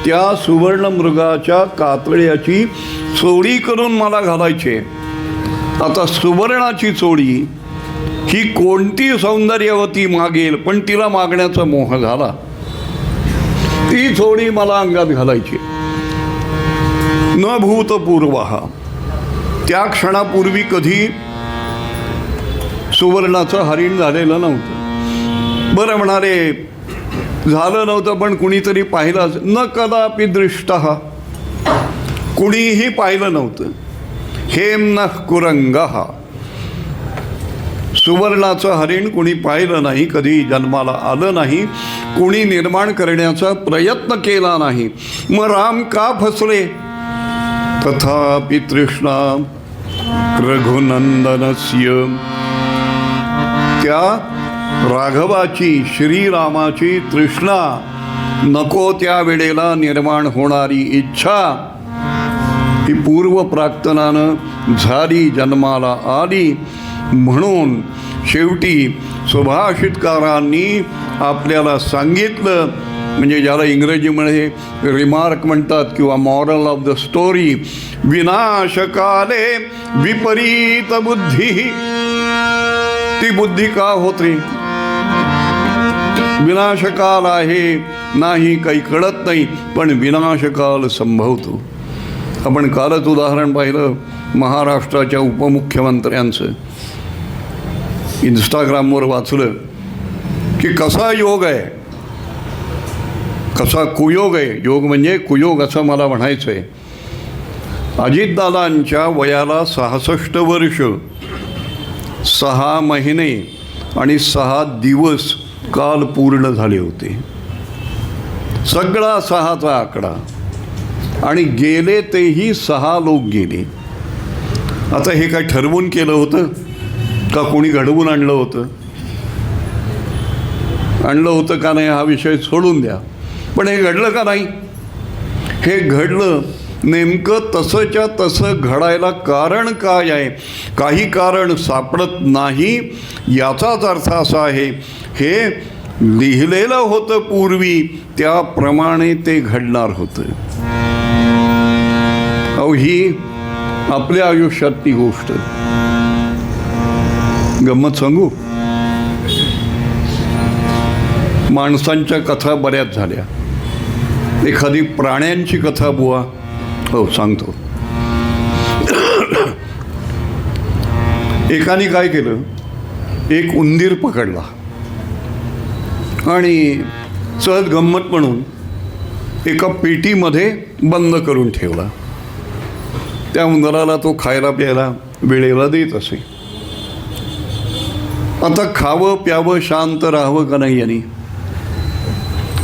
त्या सुवर्ण मृगाच्या कातड्याची चोळी करून मला घालायचे. आता सुवर्णाची चोळी ही कोणती सौंदर्यवती मागेल, पण तिला मागण्याचा मोह झाला. ती चोळी मला अंगात घालायची. न भूतपूर्वः, त्या क्षणापूर्वी कधी सुवर्णाचं हरिण झालेलं नव्हतं. बरं म्हणाले झालं नव्हतं, पण कुणीतरी पाहिलंच. न कदापि दृष्टः, कुणीही पाहिलं नव्हतं. हेम कुरंगः, सुवर्णाचं हरिण कुणी पाहिलं नाही, कधी जन्माला आलं नाही, कुणी निर्माण करण्याचा प्रयत्न केला नाही. मग राम का फसले? तथापि तृष्णा रघुनंदनस्य, त्या राघवाची, श्रीरामाची तृष्णा, नको त्या वेळेला निर्माण होणारी इच्छा ही पूर्वप्राक्तनानं झाली, जन्माला आली. म्हणून शेवटी सुभाषितकारांनी आपल्याला सांगितलं, म्हणजे ज्याला इंग्रजीमध्ये रिमार्क म्हणतात किंवा मॉरल ऑफ द स्टोरी, विनाशकाले विपरीत बुद्धी. ती बुद्धी का होते? विनाशकाल आहे, नाही काही कळत नाही, पण विनाशकाल संभवतो. आपण कालच उदाहरण पाहिलं महाराष्ट्राच्या उपमुख्यमंत्र्यांचं. इंस्टाग्रामवर वाचलं की कसा योग आहे, कसा कुयोग आहे. योग म्हणजे कुयोग असं मला म्हणायचं आहे. अजितदादांच्या वयाला 66 वर्ष 6 महिने आणि 6 दिवस काल पूर्ण झाले होते. सगळा 6चा आकडा. आणि गेले तेही 6 लोक गेले. आता हे काय ठरवून केलं होतं का कोणी घडवून आणलं होतं? आणलं होतं का नाही हा विषय सोडून द्या, पण हे घडलं का नाही? हे घडलं. नेमकं तसंच्या तसं घडायला कारण काय आहे? काही कारण सापडत नाही. याचाच अर्थ असा आहे, हे लिहिलेलं होतं पूर्वी, त्याप्रमाणे ते घडणार होतं. अहो, ही आपल्या आयुष्यातली गोष्ट. गंमत सांगू? माणसांच्या कथा बऱ्याच झाल्या. एखादी प्राण्यांची कथा बुवा. हो, सांगतो. एकाने काय केलं, एक उंदीर पकडला आणि सहज गंमत म्हणून एका पेटीमध्ये बंद करून ठेवला. त्या उंदराला तो खायला प्यायला वेळेला देत असे. आता खावं प्यावं शांत राहावं का नाही यांनी?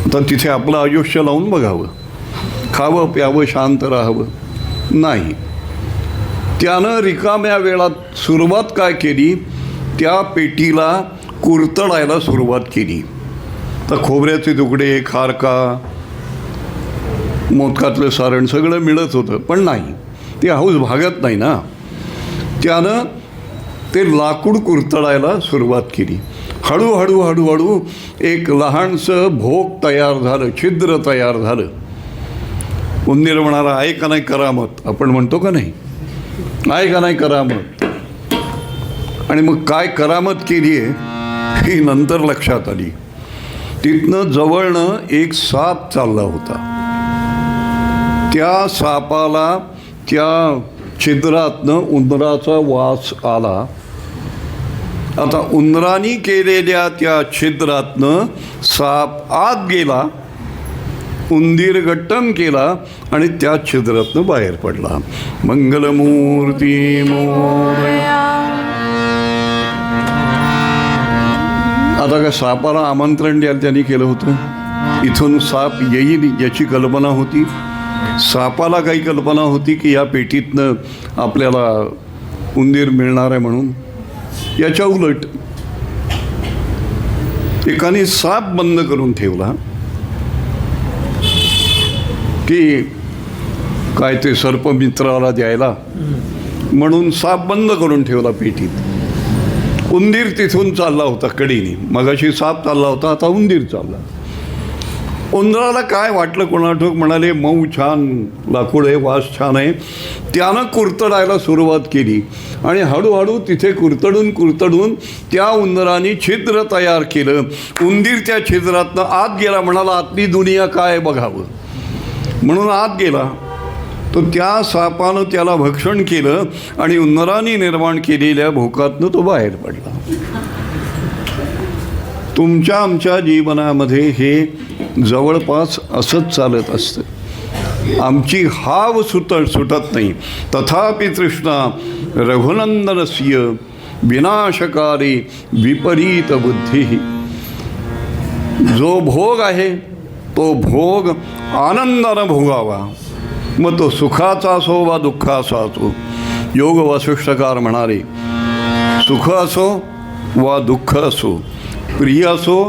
आता तिथे आपलं आयुष्य लावून बघावं. खावं प्यावं शांत राहावं नाही. त्यानं रिकाम्या वेळात सुरुवात काय केली, त्या पेटीला कुरतडायला सुरुवात केली. तर खोबऱ्याचे तुकडे, खारका, मोदकातलं सारण सगळं मिळत होतं, पण नाही, ते हौस भागत नाही ना. त्यानं ते लाकूड कुरतडायला सुरुवात केली. हळूहळू हळूहळू एक लहानसं भोग तयार झालं, छिद्र तयार झालं. उंदीर म्हणाला, आहे का नाही करामत? आपण म्हणतो का नाही, आहे का नाही करामत? आणि मग काय करामत केली आहे ही नंतर लक्षात आली. तिथनं जवळनं एक साप चालला होता. त्या सापाला त्या छिद्रातनं उंदराचा वास आला. आता उंदराने केलेल्या त्या छिद्रातनं साप आत गेला, उंदीर गट्टम केला आणि त्या छिद्रातनं बाहेर पडला. मंगलमूर्ती मोरया. आता काय सापाला आमंत्रण द्यायला त्यांनी केलं होतं? इथून साप येईल याची कल्पना होती. सापाला काही कल्पना होती की या पेटीतनं आपल्याला उंदीर मिळणार आहे म्हणून? याच्या उलट एकाने साप बंद करून ठेवला की काय ते सर्पमित्राला द्यायला म्हणून साप बंद करून ठेवला पेटीत. उंदीर तिथून चालला होता कडीने. मगाशी साप चालला होता, आता उंदीर चालला. उंदराला काय वाटलं कोणाठोक, म्हणाले मऊ छान लाकूड आहे, वास छान आहे. त्यानं कुरतडायला सुरुवात केली आणि हळूहळू तिथे कुरतडून त्या उंदराने छिद्र तयार केलं. उंदीर त्या छिद्रातनं आत गेला, म्हणाला आतली दुनिया काय बघावं म्हणून आत गेला. तो त्या सापानं त्याला भक्षण केलं आणि उंदराने निर्माण केलेल्या भोकातनं तो बाहेर पडला. तुमच्या आमच्या जीवनामध्ये हे जवळपास असंच चालत असतं. आमची हाव सुटत नाही. तथापि तृष्णा रघुनंदनस्य विनाशकारी विपरीत बुद्धी. जो भोग आहे तो भोग आनंदानं भोगावा, मग तो सुखाचा असो वा दुःखाचा असो. योग वासिष्ठकार म्हणाले सुख असो वा दुःख असो, प्रिय असो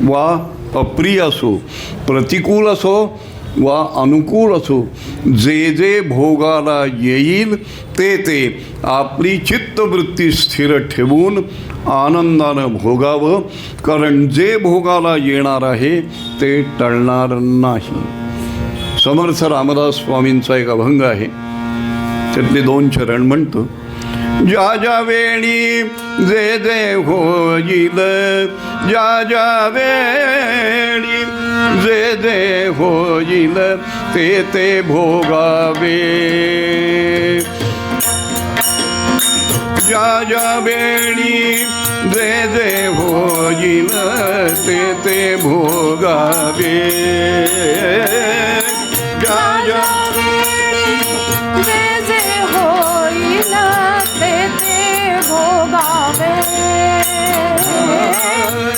वा अप्रिय असो, प्रतिकूल असो वा अनुकूल असो, जे जे भोगाला येईल ते आपली चित्तवृत्ती स्थिर ठेवून आनंदानं भोगावं. कारण जे भोगाला येणार आहे ते टळणार नाही. समर्थ रामदास स्वामींचा एक अभंग आहे, त्यातले 2 चरण म्हणतो. ज्या ज्या वेळी जे जे होईल, ज्या ज्या वेळी जे जे होईल ते भोगावे. ज्या ज्या वेळी जे जे होईल ते भोगावे. ज्या ज्या वेळी जे जे होईल ते भोगावे.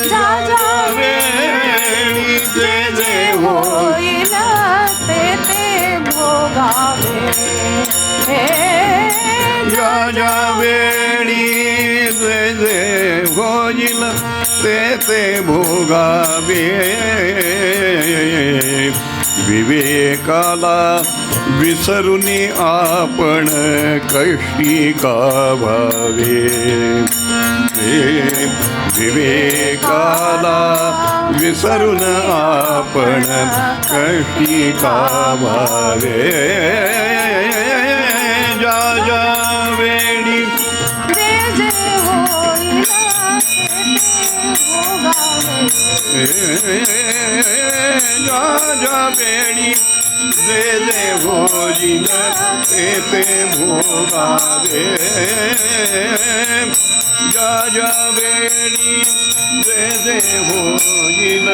ज्या ज्या वेळी जे जे होईल ते भोगावे. ज्या ज्या वेळी जे जे होईल ते भोगावे. विवेकाला विसरून आपण कष्टी का भावे. विवेकाला विसरून आपण कष्टी का भावे. ज्या ज्या वेळी जे जे होईल ते भोगावे. ज्या ज्या वेळी जे जे होईल ते भोगावे. ज्या ज्या वेळी जे जे होईल.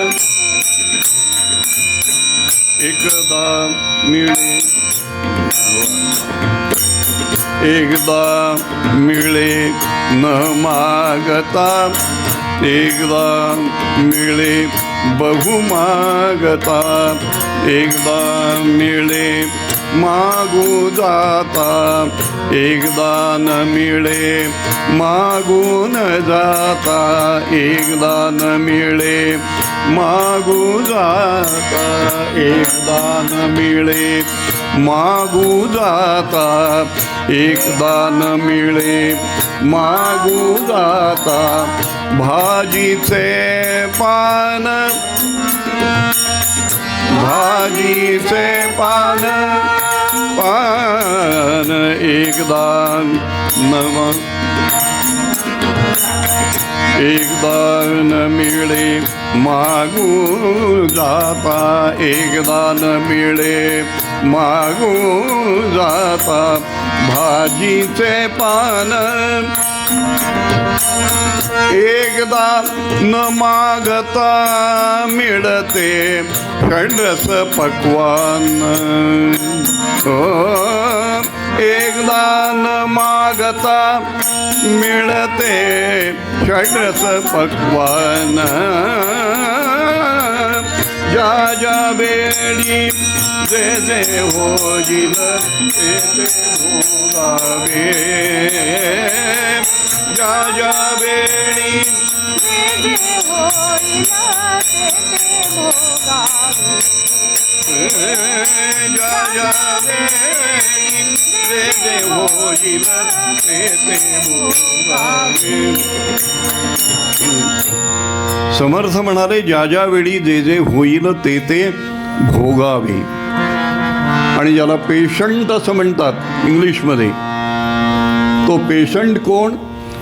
एकदा मिळे न मागता, एकदा मिळे बहु मागता. एकदा मिळे मागू जाता, एकदा न मिळे मागून जाता. एकदा न मिळे मागू जाता, एकदा न मिळे मागू जाता. एकदा न मिळे मागू जाता. भाजीचे पान, भाजीचे पान, पान एकदा न मिळे मागू जाता. एकदा न मिळे मागू जाता. भाजीचे पान एकदा न मागता मिळते षड्रस पक्वान. एकदा न मागता मिळते षड्रस पक्वान. ज्या ज्या वेळी जे जे होईल ते भोगावे. ज्या ज्या वेळी जे जे होईल ते ते भोगावे ज्या ज्या वेळी जे जे होईल ते ते भोगावे. समर्थ म्हणाले ज्या ज्या वेळी जे जे होईल ते ते भोगावे. आणि ज्याला पेशंट असं म्हणतात इंग्लिशमध्ये, तो पेशंट कोण?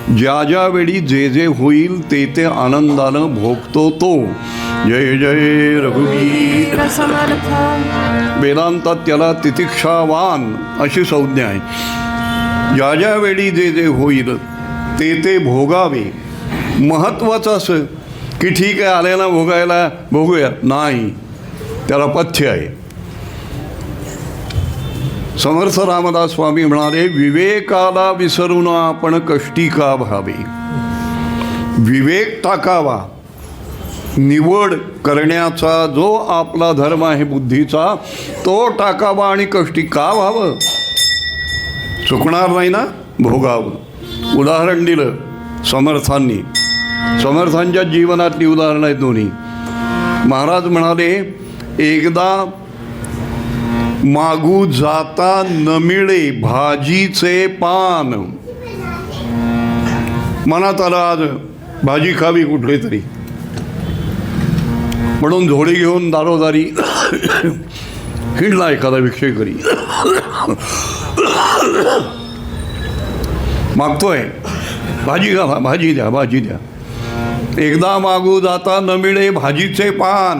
ज्या ज्या वेळी जे जे होईल ते ते आनंदानं भोगतो तो. जय जय रघुवीर समर्थ. वेदांतात त्याला तितिक्षावान अशी संज्ञा आहे. ज्या ज्या वेळी जे जे होईल ते ते भोगावे. महत्त्वाचं असं की ठीक आहे आलेला भोगायला भोगूया, नाही, त्याला पथ्य आहे. समर्थ रामदास स्वामी म्हणाले विवेकाला विसरून आपण कष्टी का व्हावे. विवेक टाकावा, निवड करण्याचा जो आपला धर्म आहे बुद्धीचा तो टाकावा आणि कष्टी का व्हावं. चुकणार नाही ना, भोगावं. उदाहरण दिलं समर्थांनी, समर्थांच्या जीवनातली उदाहरणं आहेत दोन्ही. महाराज म्हणाले एकदा मागू जाता न मिळे भाजीचे पान. मनात आलं आज भाजी खावी कुठली तरी, म्हणून झोळी घेऊन दारोदारी हिंडला एखादा भिक्षेकरी. मागतोय भाजी घाला, भाजी द्या, भाजी द्या. एकदा मागू जाता न मिळे भाजीचे पान.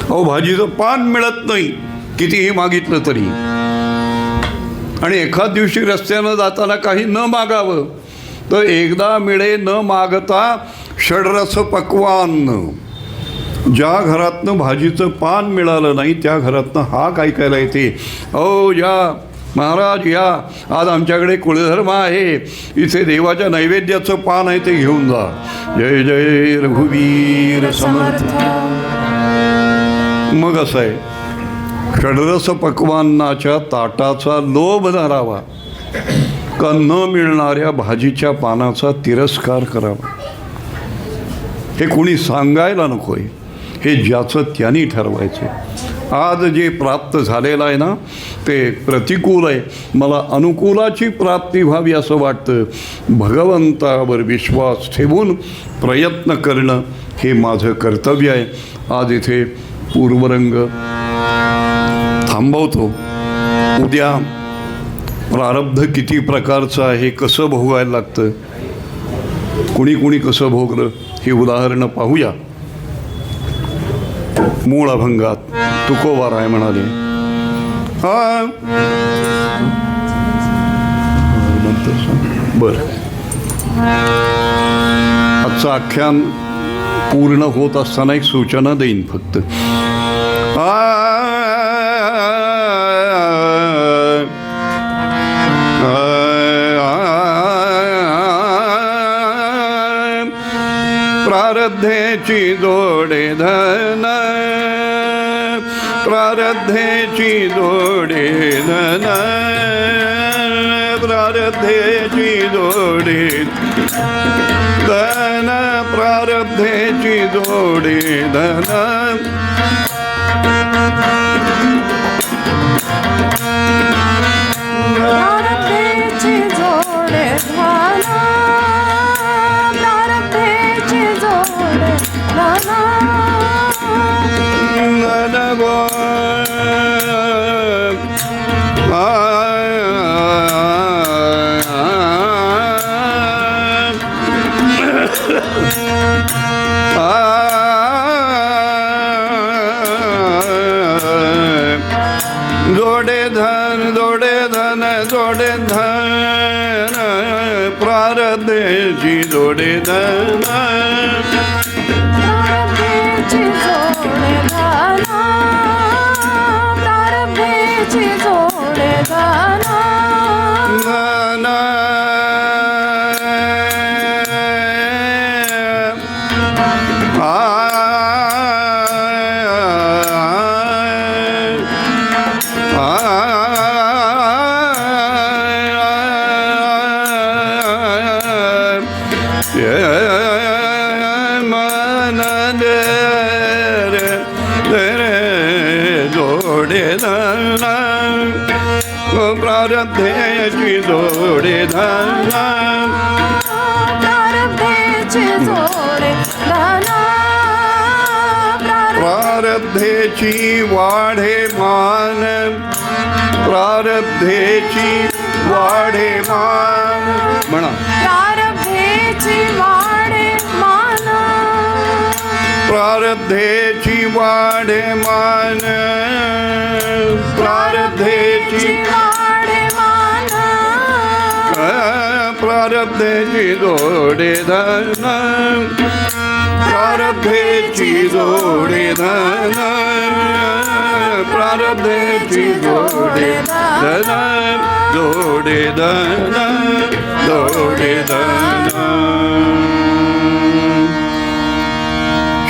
अहो भाजीचं पान मिळत नाही कितीही मागितलं तरी. आणि एखाद दिवशी रस्त्यानं जाताना काही न मागावं तर एकदा मिळे न मागता षडरस पक्वान्न. ज्या घरातनं भाजीचं पान मिळालं नाही त्या घरातनं हाक ऐकायला येते, अहो या महाराज या, आज आमच्याकडे कुळधर्म आहे, इथे देवाच्या नैवेद्याचं पान आहे ते घेऊन जा. जय जय रघुवीर समर्थ. मग असं आहे, षडरस पक्वान्नाच्या ताटाचा लोभ धरावा का न मिळणाऱ्या भाजीच्या पानाचा तिरस्कार करावा. हे कोणी सांगायला नको आहे, हे ज्याचं त्यांनी ठरवायचं. आज जे प्राप्त झालेलं आहे ना ते प्रतिकूल आहे, मला अनुकूलाची प्राप्ती व्हावी असं वाटतं. भगवंतावर विश्वास ठेवून प्रयत्न करणं हे माझं कर्तव्य आहे. आज इथे पूर्वरंग थांबवतो. उद्या प्रारब्ध किती प्रकारचं आहे, कसं भोगायला लागतं, कुणी कुणी कसं भोगलं ही उदाहरणं पाहूया. मूळ अभंगात तुकोबाराय म्हणाले, बरं आजचं आख्यान पूर्ण होत असताना एक सूचना देईन फक्त. प्रारब्धेची जोडे धन, प्रारब्धेची जोडे धन, प्रारब्धेची जोडे धन, प्रारब्धेची जोडे धन. प्रारब्धेची जोडे धन, प्रारब्धेची जोडे धन. जोडे धन, जोडे धन, जोडे धन, प्रारब्धेची जोडे धन. प्रारब्धेची जोडे धन, प्रारब्धेची जोडे धन. धन yeah. जोडे धन प्रारब्धेची जोडे धन प्रारब्धेची जोडे धन प्रारब्धेची वाढे मान प्रारब्धेची वाढे मान म्हणा प्रारब्धेची वाढे मान प्रारब्धेची वाढे मान प्रारब्धेची वाढे मान प्रारब्धेची जोडे धन प्रारब्धेची जोडे धन प्रारब्धेची जोडे धन जोडे धन जोडे धन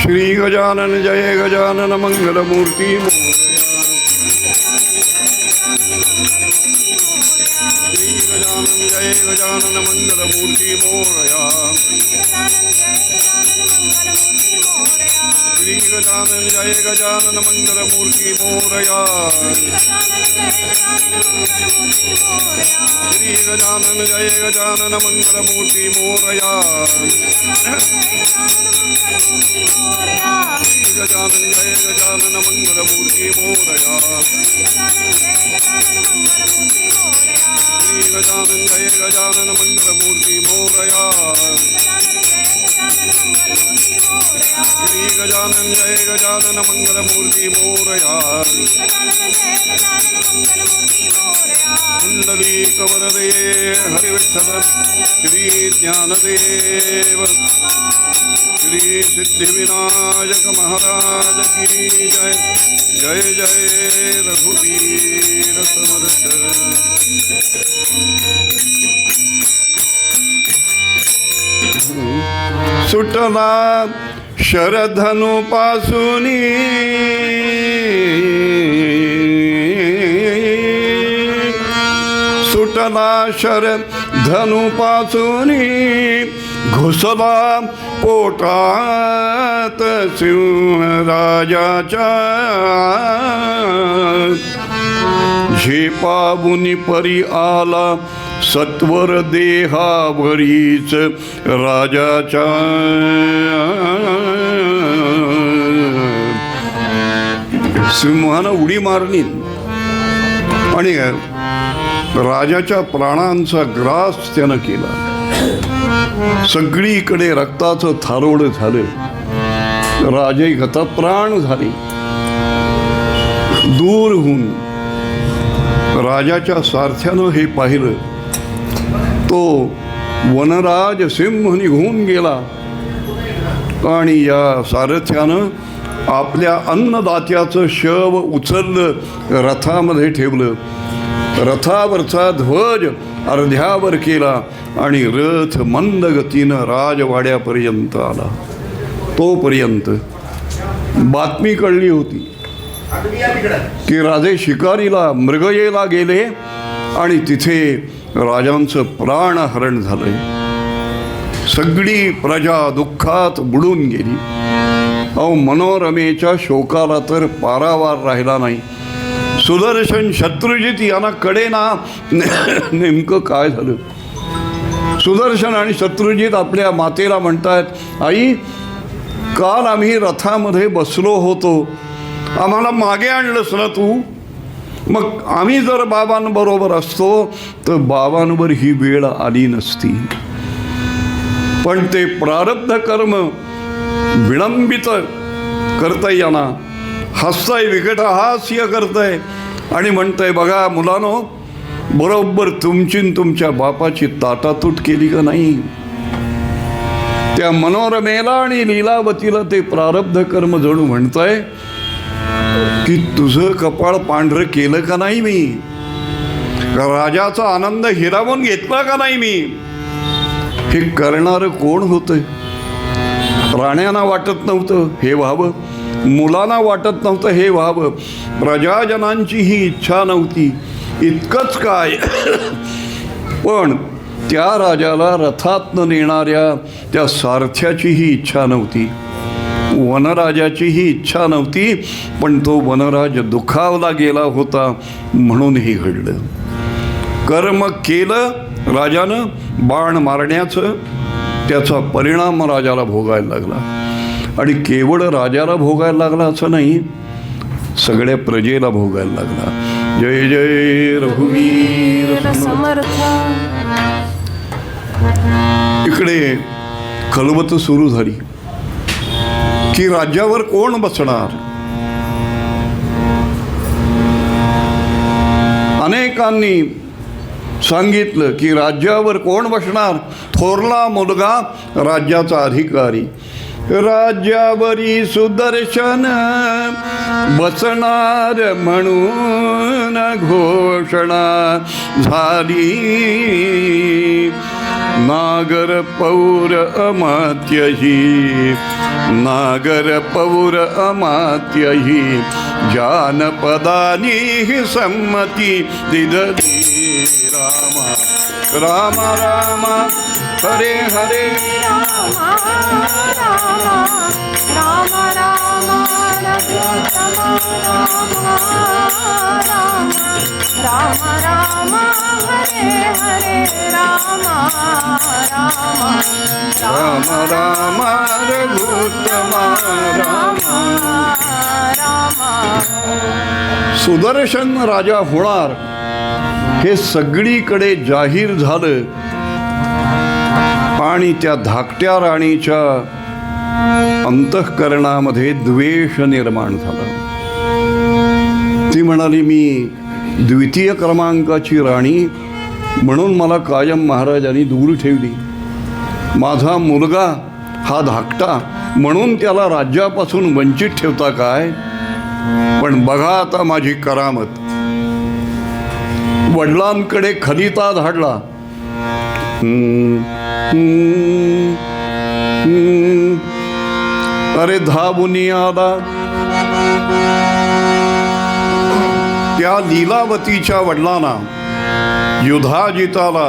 श्री गजानन जय गजानन मंगलमूर्ती श्री गजानन जय गजानन मंगलमूर्ती मोरया श्री गजानन जय गजानन मंगलमूर्ती मोरया श्री गजानन जय गजानन मंगलमूर्ती मोरया श्री गजानन जय गजानन मंगलमूर्ती मोरया श्री गजानन जय गजानन मंगलमूर्ती मोरया श्री गजानन जय गजानन मंगलमूर्ती मोरया कुंडलीक वरदे हरिविठ्ठल श्री ज्ञानदेव श्री सिद्धिविनायक महाराज की जय जय जय रघुवीर समर्थ सुटला शरधनु पासूनी सुटला शरधनु पासूनी घुसला पोटात सिंहराजाच्या झेपावुनी परी आला सत्वर देहावरीच राजाच्या सिंहानं उडी मारली आणि राजाच्या प्राणांचा ग्रास त्यानं केला. सगळीकडे रक्ताचं थारोड झालं. राजे गतप्राण झाले. दूर होऊन राजाच्या सारथ्यानं हे पाहिलं. तो वनराज सिंह निघून गेला आणि या सारथ्यानं आपल्या अन्नदात्याचं शव उचललं, रथामध्ये ठेवलं. रथावरचा ध्वज अर्ध्यावर केला आणि रथ मंद गतीनं राजवाड्यापर्यंत आला. तोपर्यंत बातमी कळली होती की राजे शिकारीला मृगयेला गेले आणि तिथे राजांचं प्राणहरण झालंय. सगळी प्रजा दुःखात बुडून गेली. अहो, मनोरमेच्या शोकाला तर पारावार राहिला नाही. सुदर्शन शत्रुजित यांना कळेना नेमकं काय झालं. सुदर्शन आणि शत्रुजित आपल्या मातेला म्हणतायत, आई काल आम्ही रथामध्ये बसलो होतो, आम्हाला मागे आणलंस ना तू. मग आम्ही जर बाबांबरोबर असतो तर बाबांवर ही वेळ आली नसती. पण ते प्रारब्ध कर्म विलंबित करता येणार. हसताय, विकटहास्य करताय आणि म्हणताय, बघा मुलांनो, बरोबर तुमची तुमच्या बापाची ताटातूट केली का नाही. त्या मनोरमेला आणि लीलावतीला ते प्रारब्ध कर्म जणू म्हणताय की तुझं कपाळ पांढरं केलं का नाही मी, राजाचा आनंद हिरावून घेतला का नाही मी. हे करणारं कोण होतं. राण्यांना वाटत नव्हतं हे व्हावं, मुलांना वाटत नव्हतं हे व्हावं, प्रजाजनांची ही इच्छा नव्हती. इतकंच काय, पण त्या राजाला रथातनं नेणाऱ्या त्या सारथ्याची ही इच्छा नव्हती. वनराजाची ही इच्छा नव्हती, पण तो वनराज दुखावला गेला होता म्हणून हे घडलं. कर्म केलं राजानं बाण मारण्याचं, त्याचा परिणाम राजाला भोगायला लागला. आणि केवळ राजाला भोगायला लागला असं नाही, सगळ्या प्रजेला भोगायला लागला. जय जय रघुवीर समर्थ. इकडे खलबत सुरू झाली की राज्यावर कोण बसणार. अनेकांनी सांगितलं की राज्यावर कोण बसणार. थोरला मुलगा राज्याचा अधिकारी. राज्यावरी सुदर्शन बसणार म्हणून घोषणा झाली. नागर पौर अमात्यही, नागर पौर अमात्यही जानपदानी संमती दिदली. रामा राम राम हरे हरे राम राम रघुत्तम राम राम हरे हरे राम राम राम रघुत्तम राम. सुदर्शन राजा होणार हे सगळीकडे जाहीर झालं. आणि त्या धाकट्या राणीच्या अंतःकरणामध्ये द्वेष निर्माण झाला. ती म्हणाली, मी द्वितीय क्रमांकाची राणी म्हणून मला कायम महाराजांनी दूर ठेवली. माझा मुलगा हा धाकटा म्हणून त्याला राज्यापासून वंचित ठेवता काय. पण बघा आता माझी करामत. वडिलांकडे खलिता धाडला. अरे धावून आला त्या लीलावतीच्या वडिलांना, युधाजिताला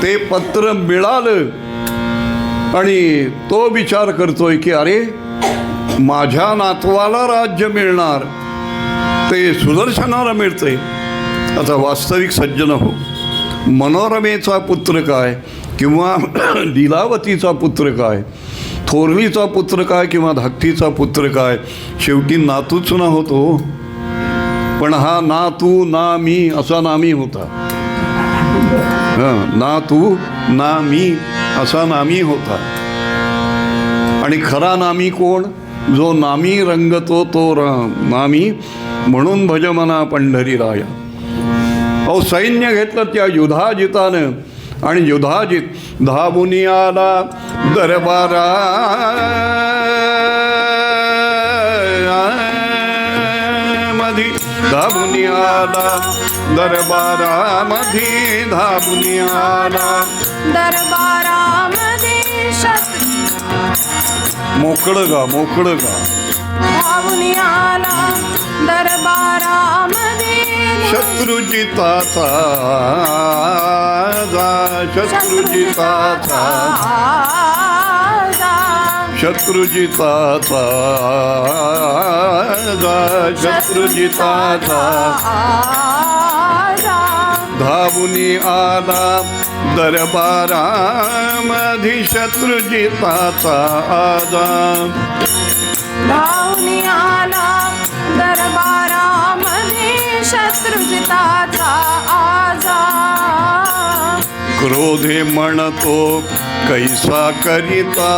ते पत्र मिळालं. आणि तो विचार करतोय की अरे माझ्या नातवाला राज्य मिळणार, ते सुदर्शनाला मिळते. आता वास्तविक सज्जन हो, मनोरमेचा पुत्र काय किंवा लीलावतीचा पुत्र काय, थोरलीचा पुत्र काय किंवा धाकटीचा पुत्र काय, शेवटी नातूच ना होतो. पण हा ना तू ना मी असा नामी होता. ना तू ना मी असा नामी होता. आणि खरा नामी कोण, जो नामी रंगतो तो नामी, म्हणून भजमना पंढरी राया. अहो सैन्य घेतलं त्या युधाजितानं. आणि युधाजित धावून आला दरबारा मधी, धावून आला दरबारामध्ये, धावून आला दरबारामध्ये. मोकळं गा, मोकळं गा. धावून आला दरबारामध्ये. शत्रुजिताचा शत्रुजिताचा शत्रुजिताचा शत्रुजिताचा धावून आला दरबारामध्ये. शत्रुजिताचा आजा धावून आला दरबारामध्ये. शत्रुजिताचा आजा. क्रोधे म्हणतो कैसा करिता,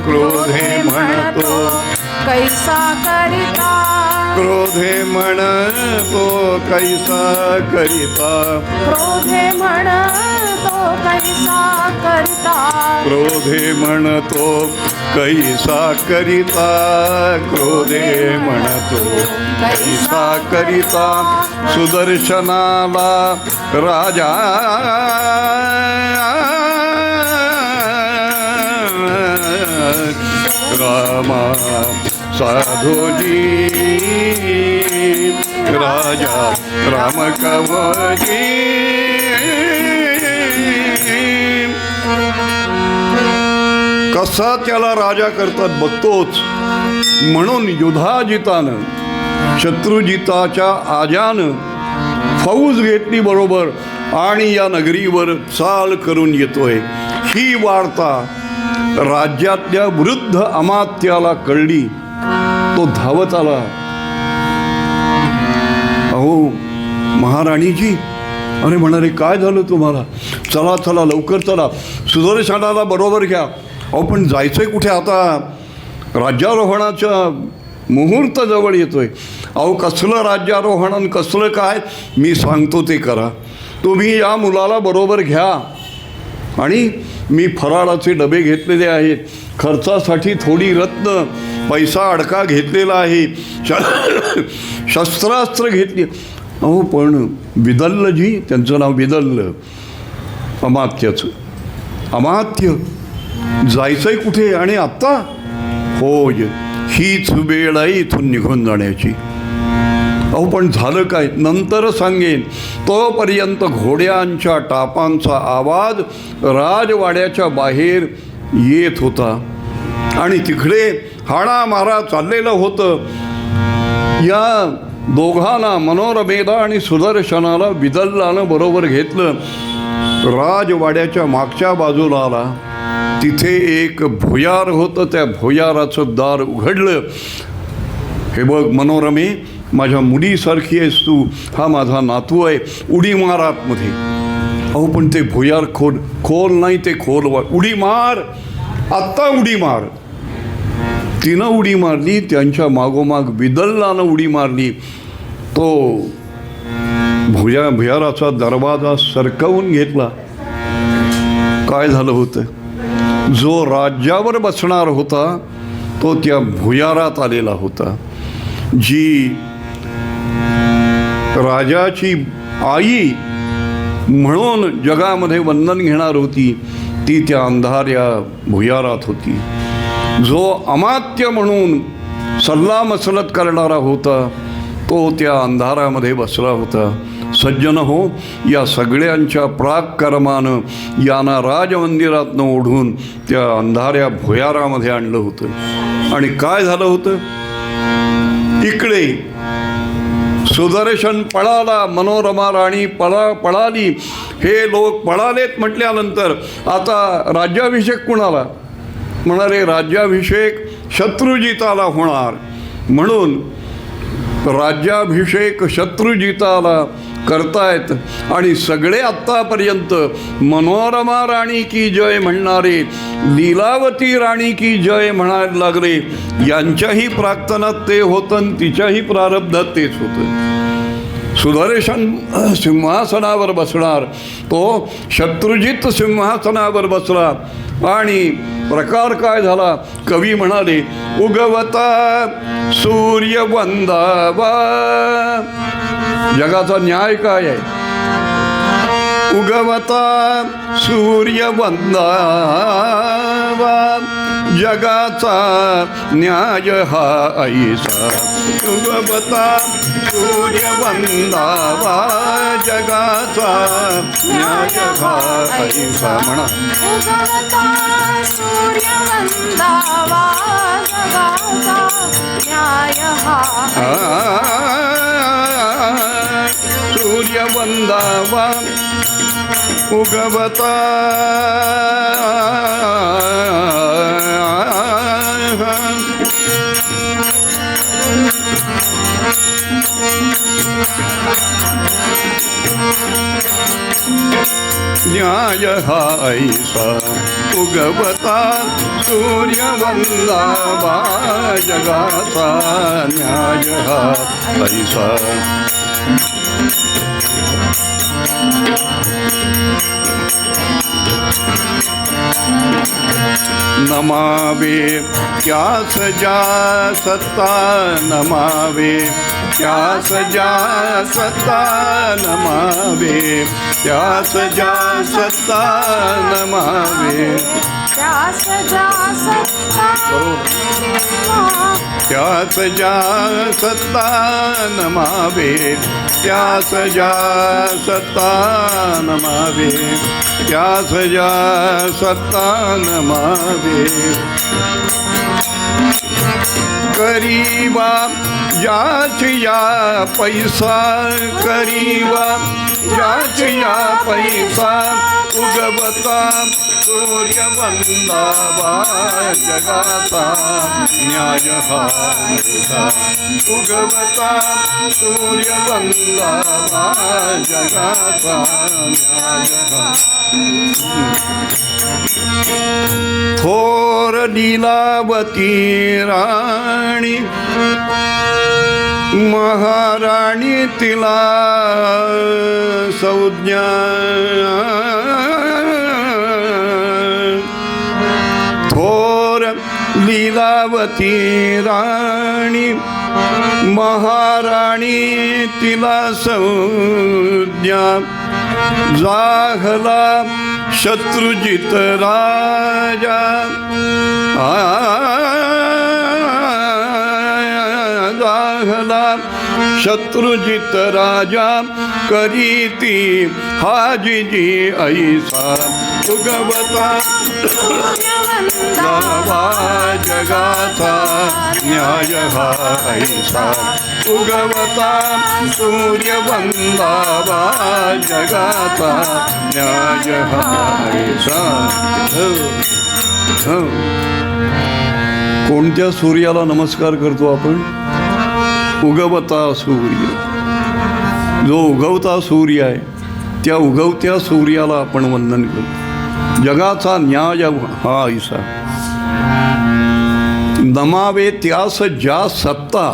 क्रोधे म्हणतो कैसा करिता. क्रोधे म्हणतो कैसा करिता, क्रोधे म्हणतो कैसा करिता. क्रोधे म्हणतो कैसा करिता, क्रोधे म्हणतो कैसा करिता. सुदर्शनाला राजा रामा साधोजी, राजा राम कवजी. कसा त्याला राजा करतात बघतोच. म्हणून युधाजितानं शत्रुजिताच्या आजानं फौज घेतली बरोबर आणि या नगरीवर चाल करून येतोय. ही वार्ता राज्यातल्या वृद्ध अमात्याला कळली. तो धावत आला. अहो महाराणीजी, अरे म्हणाले काय झालं तुम्हाला? चला चला लवकर चला, सुदर्शनाला बरोबर घ्या. अहो पण जायचंय कुठे आता? राज्यारोहणाचा मुहूर्त जवळ येतोय. अहो कसलं राज्यारोहण आणि कसलं काय, मी सांगतो ते करा. तुम्ही या मुलाला बरोबर घ्या. आणि मी फराळाचे डबे घेतलेले आहेत, खर्चासाठी थोडी रत्न पैसा अडका घेतलेला आहे, शस्त्रास्त्र घेतली. अहो पण विदल्लजी, त्यांचं नाव विदल्ल, अमात्याचं. अमात्य जायचंय कुठे आणि आत्ता? होय, हीच वेळ आहे इथून निघून जाण्याची. अहो पण झालं काय? नंतर सांगेन. तोपर्यंत घोड्यांच्या टापांचा आवाज राजवाड्याच्या बाहेर येत होता आणि तिकडे हाणामारा चाललेलं होतं. या दोघांना, मनोरमेला आणि सुदर्शनाला विदल्लानं बरोबर घेतलं. राजवाड्याच्या मागच्या बाजूला आला. तिथे एक भुयार होतं. त्या भुयाराचं दार उघडलं. हे बघ मनोरमे, माझ्या मुलीसारखी आहेस तू, हा माझा नातू आहे, उडी मार आतमध्ये. अहो पण ते भुयार खोल नाही, ते खोल. उडी मार, आत्ता उडी मार. तिनं उडी मारली. त्यांच्या मागोमाग विदल्लानं उडी मारली. तो भुयाराचा दरवाजा सरकवून घेतला. काय झालं होतं? जो राज्यावर बसणार होता तो त्या भुयारात आलेला होता. जी राजाची आई म्हणून जगामध्ये वंदन घेणार होती ती त्या अंधाऱ्या भुयारात होती. जो अमात्य म्हणून सल्लामसलत करणारा होता तो त्या अंधारामध्ये बसला होता. सज्जन हो, या सगळ्यांच्या प्राककर्मानं यांना राजमंदिरातनं ओढून त्या अंधाऱ्या भुयारामध्ये आणलं होतं. आणि काय झालं होतं? इकडे सुदर्शन पळाला, मनोरमा राणी पळाली. हे लोक पळालेत म्हटल्यानंतर आता राज्याभिषेक कुणाला? म्हणाले राज्याभिषेक शत्रुजिताला होणार. म्हणून राज्याभिषेक शत्रुजिताला करतायत. आणि सगळे आत्तापर्यंत मनोरमा राणी की जय म्हणणारे, लीलावती राणी की जय म्हणायला लागले. यांच्याही प्रार्थनात ते होतं, तिच्याही प्रारब्धात तेच होतं. सुदर्शन सिंहासनावर बसणार, तो शत्रुजित सिंहासनावर बसला. आणि प्रकार काय झाला? कवी म्हणाले, उगवता सूर्य वंदावा. जगाचा न्याय काय आहे? उगवता सूर्य वंदावा, जगाचा न्याय हा ऐसा. उगवता सूर्य वंदावा, जगाचा न्याय हा ऐसा. म्हणा, उगवता सूर्य वंदावा, जगाचा न्याय हा. सूर्य वंदावा उगवता न्याय हा ऐसा. उगवता सूर्य वंदावा, जगाचा न्याय हा ऐसा. नमावे क्या सजा सत्ता, नमावे क्या सजा सत्ता, नमावे क्या सजा सत्ता, नमावे क्या सजा सत्ता, क्या सजा सत्ता, नमावे क्या सजा सत्ता, नमावे क्या सजा सत्ता, जगाता नमावे करीवा याच या पैसा करीवा याच या पैसा उगवता सूर्य वंदावा जगाता न्याय हा उगवता सूर्य वंदावा जगाता न्याय हा थोर लीलावती राणी महाराणी तिला संज्ञा थोर लीलावती राणी महाराणी तिला संज्ञा जाहला शत्रुजित राजा जाहला शत्रुजित राजा करीती हाजीजी ऐसा उगवता नावा जगाचा न्याय हा ऐसा उगवता सूर्य वंदावा जगाचा न्याय हा ऐसा कोणत्या सूर्याला नमस्कार करतो आपण उगवता सूर्य जो उगवता सूर्य आहे त्या उगवत्या सूर्याला आपण वंदन करतो जगाचा न्याय हा ऐसा नमावे त्यास ज्या सत्ता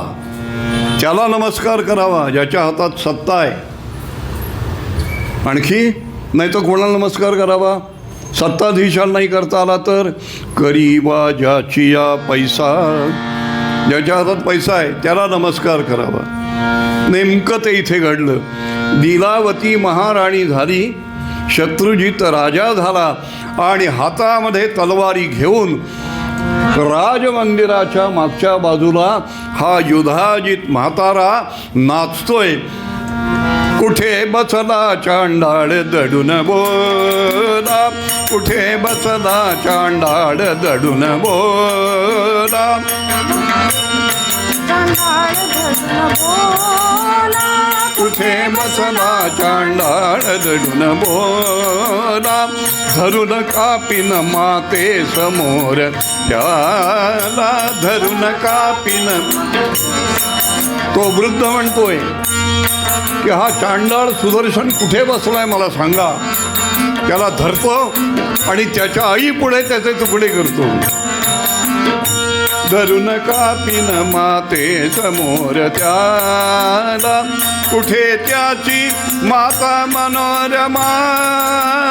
त्याला नमस्कार करावा ज्याच्या हातात सत्ता आहे आणखी नाही तर कोणाला नमस्कार करावा सत्ताधीशाला नाही करता आला तर करीवा ज्याची या पैसा ज्याच्या हातात पैसा आहे त्याला नमस्कार करावा नेमकं ते इथे घडलं लीलावती महाराणी झाली शत्रुजित राजा झाला आणि हातामध्ये तलवारी घेऊन राजमंदिराच्या मागच्या बाजूला हा युधाजित म्हातारा नाचतोय कुठे बसला चांडाळ दडून बोला कुठे बसला चांडाळ दडून बोला कुठे बसला चांडाळ दडून बोला धरून कापिन माते समोर त्याला धरून कापिन तो वृद्ध म्हणतोय की हा चांडाळ सुदर्शन कुठे बसलाय मला सांगा त्याला धरतो आणि त्याच्या आई पुढे त्याचे तुकडे करतो धरून कापिन माते समोर त्याला कुठे त्याची माता मनोरमा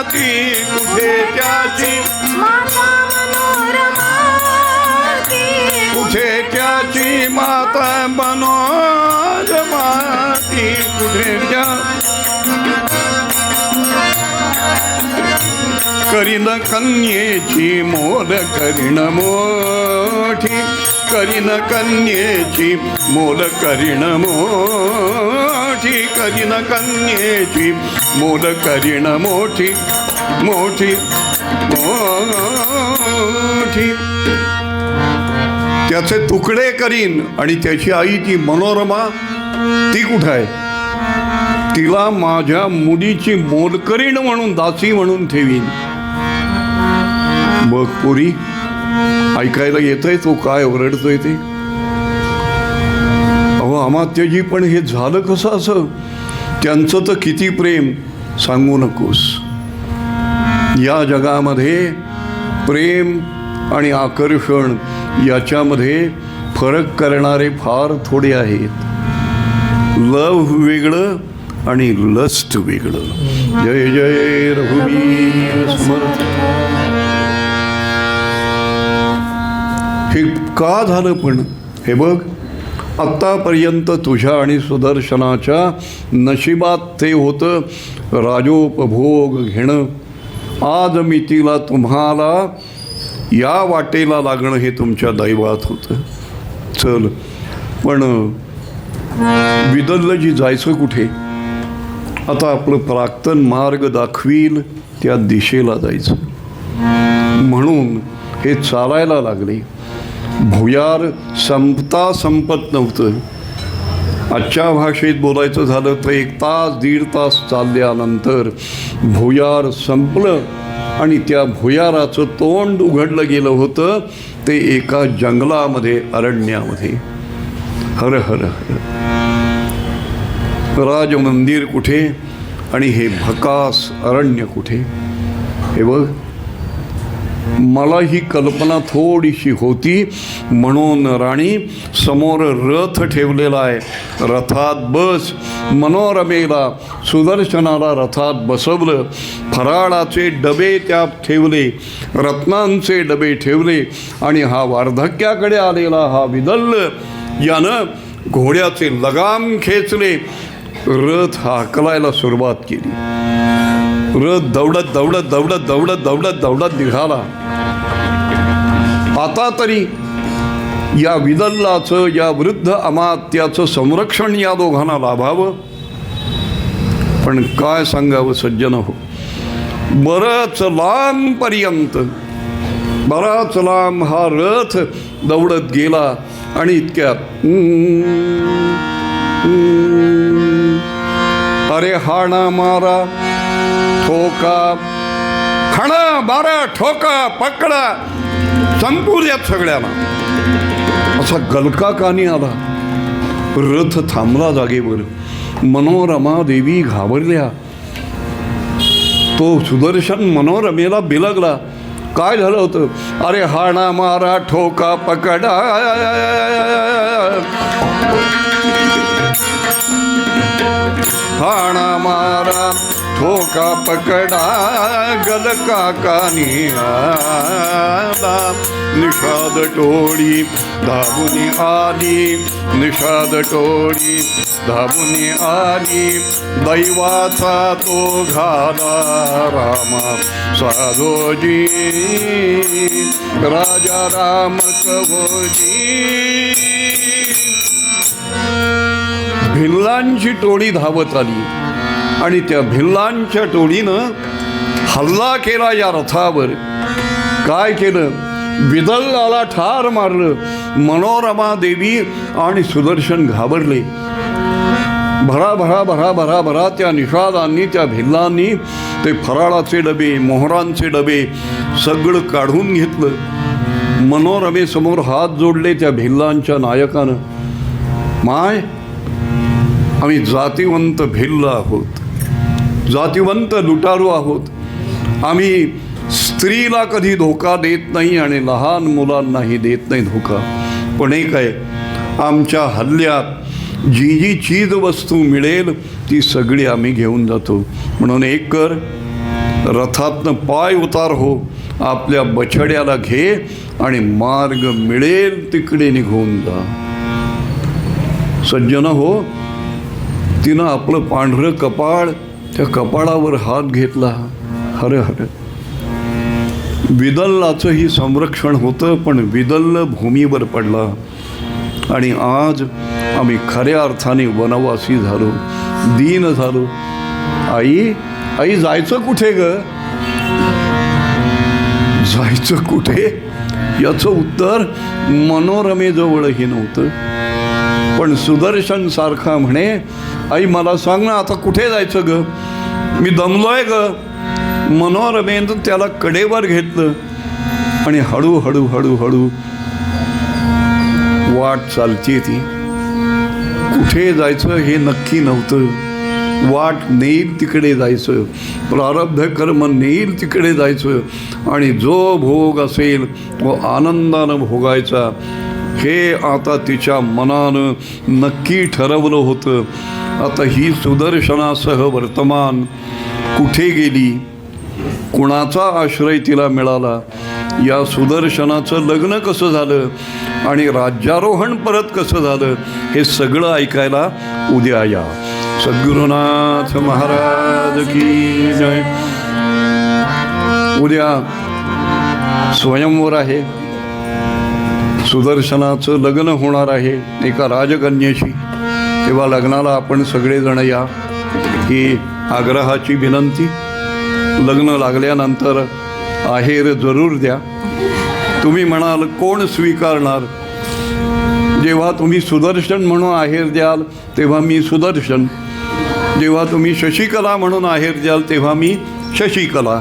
ती कुठे त्याची कुठे त्याची माता मनोरमा ती कुठे त्या करीन कन्येची मोल करीन मोठी करीन कन्येची मोल करीन मोठी करीन कन्येची मोल करीन मोठी मोठी मोठी त्याचे तुकडे करीन आणि त्याची आई ती मनोरमा ती कुठं आहे तिला माझ्या मुलीची मोलकरीण म्हणून दासी म्हणून ठेवीन बघ पुरी ऐकायला येतंय तो काय ओरडतोय ते अहो अमात्याजी पण हे झालं कसं असं त्यांचं तर किती प्रेम सांगू नकोस या जगामध्ये प्रेम आणि आकर्षण याच्यामध्ये फरक करणारे फार थोडे आहेत लव वेगळं आणि लस्ट वेगळं जय जय रघुवीर समर्थ हे का झालं पण हे बघ आत्तापर्यंत तुझ्या आणि सुदर्शनाच्या नशिबात ते होतं राजोपभोग घेणं आज मी तिला तुम्हाला या वाटेला लागणं हे तुमच्या दैवात होतं चल पण विदल्लजी जायचं कुठे आता आपलं प्राक्तन मार्ग दाखवील त्या दिशेला जायचं म्हणून हे चालायला लागले. भुयार संपता संपत नव्हतं. आजच्या भाषेत बोलायचं झालं तर 1 तास 1.5 तास चालल्यानंतर भुयार संपलं आणि त्या भुयाराचं तोंड उघडलं गेलं होतं ते एका जंगलामध्ये, अरण्यामध्ये. हर हर हर. राजमंदिर कुठे आणि हे भकास अरण्य कुठे? हे बघ, मला ही कल्पना थोडीशी होती म्हणून राणी समोर रथ ठेवलेला आहे. रथात बस. मनोरमेला, सुदर्शनाला रथात बसवलं. फराळाचे डबे त्यात ठेवले, रत्नांचे डबे ठेवले आणि हा वार्धक्याकडे आलेला हा विदल्ल यानं घोड्याचे लगाम खेचले. रथ हाकलायला सुरुवात केली. रथ दौडत दौडत दौडत दौडत दौडत दौडत निघाला. आता तरी या विदल्लाचं, या वृद्ध अमात्याचं संरक्षण या दोघांना लाभावं. पण काय सांगावं सज्जन हो, बरंच लांबपर्यंत, बराच लांब हा रथ दौडत गेला आणि इतक्यात अरे हाणा मारा ठोका, खाणा बारा ठोका पकडा, संपू द्यात सगळ्यांना, असा गलका कानी आला. रथ थांबला जागेवर. मनोरमा देवी घाबरल्या. तो सुदर्शन मनोरमेला बिलगला. काय झालं होतं? अरे हाणा मारा ठोका पकडा, हाणा मारा ठोका पकडा, गलका कानी आला. निषाद टोळी धावून आली, निषाद टोळी धावून आली. दैवाचा तो घाला रामा साधोजी, राजा राम कवोजी. भिल्लांची टोळी धावत आली आणि त्या भिल्लांच्या टोळीनं हल्ला केला या रथावर. काय केलं? विदल्लाला ठार मारलं. मनोरमा देवी आणि सुदर्शन घाबरले. भरा भरा भरा भरा भरा त्या निषादांनी, त्या भिल्लांनी ते फराळाचे डबे, मोहरांचे डबे सगळं काढून घेतलं. मनोरमेसमोर हात जोडले त्या भिल्लांच्या नायकानं. माय, आम्ही जातिवंत भिल्ल आहोत, जातिवंत लुटारू आहोत. आम्ही स्त्रीला कधी धोका देत नाही आणि लहान मुलांनाही देत नाही धोका. पण एक आहे, आमच्या हल्ल्यात जी जी चीज वस्तू मिळेल ती सगळी आम्ही घेऊन जातो. म्हणून एक कर, रथातनं पाय उतार हो, आपल्या बछड्याला घे आणि मार्ग मिळेल तिकडे निघून जा. सज्जन हो, तिनं आपलं पांढरं कपाळ, त्या कपाळावर हात घेतला. हर हर. विदल्लाचंही संरक्षण होतं, पण विदल्ल भूमीवर पडला आणि आज आम्ही खऱ्या अर्थाने वनवासी झालो, दीन झालो. आई, आई जायचं कुठे ग? जायचं कुठे याचं उत्तर मनोरमेजवळही नव्हतं. पण सुदर्शन सारखा म्हणे, आई मला सांग ना, आता कुठे जायचं ग? मी दमलोय ग. मनोरमेनं त्याला कडेवर घेतलं आणि हळूहळू हळूहळू वाट चालती. ती कुठे जायचं हे नक्की नव्हतं. वाट नेईल तिकडे जायचं, प्रारब्ध कर्म नेईल तिकडे जायचं आणि जो भोग असेल तो आनंदानं भोगायचा हे आता तिच्या मनानं नक्की ठरवलं होतं. आता ही सुदर्शनासह वर्तमान कुठे गेली, कुणाचा आश्रय तिला मिळाला, या सुदर्शनाचं लग्न कसं झालं आणि राज्यारोहण परत कसं झालं हे सगळं ऐकायला उद्या या. सद्गुरुनाथ महाराज की जय. उद्या स्वयंवर आहे. सुदर्शनाचं लग्न होणार आहे एका राजकन्येशी. तेव्हा लग्नाला आपण सगळेजण या, ही आग्रहाची विनंती. लग्न लागल्यानंतर आहेर जरूर द्या. तुम्ही म्हणाल कोण स्वीकारणार? जेव्हा तुम्ही सुदर्शन म्हणून आहेर द्याल तेव्हा मी सुदर्शन, जेव्हा तुम्ही शशिकला म्हणून आहेर द्याल तेव्हा मी शशिकला.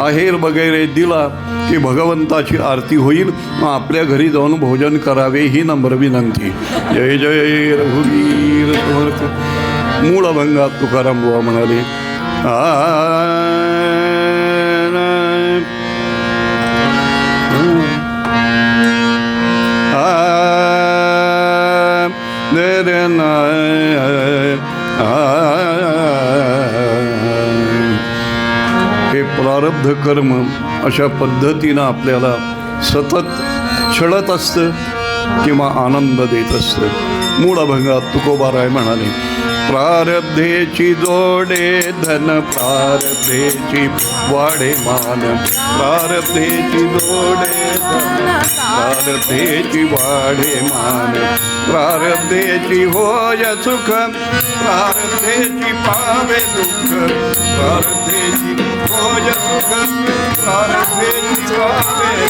आहेर वगैरे दिला की भगवंताची आरती होईल. मग आपल्या घरी जाऊन भोजन करावे ही नम्र विनंती. जय जय रघुवीर समर्थ. मूळ अभंगात तुकाराम बुवा म्हणाले हे प्रारब्ध कर्म अशा पद्धतीनं आपल्याला सतत छळत असतं किंवा आनंद देत असतं. मूळ अभंगात तुकोबाराय म्हणाले प्रारब्धेची जोडे धन प्रारब्धेची वाढे मान, प्रारब्धेची जोडे धन प्रारब्धेची वाढे मान, प्रारब्धेची होय सुख प्रारब्धेची पावे दुःख, प्रारब्धेची होय सुख प्रारब्धेची पावे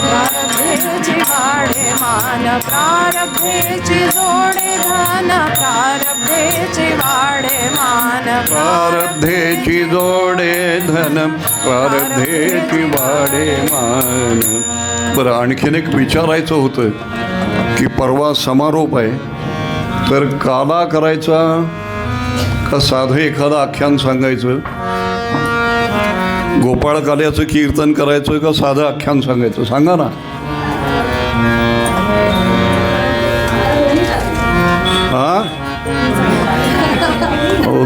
प्रारब्धेची वाढे मान, प्रारब्धेची जोडे धन, प्रारब्धेची वाढे मान, प्रारब्धेची जोडे धन प्रारब्धेची वाढे मान. बरं, आणखीन एक विचारायचं होतं की परवा समारोप आहे, तर काला करायचा का साधं एखादं आख्यान सांगायचं? गोपाळ काल्याचं कीर्तन करायचं का साधं आख्यान सांगायचं? सांगा ना. हा,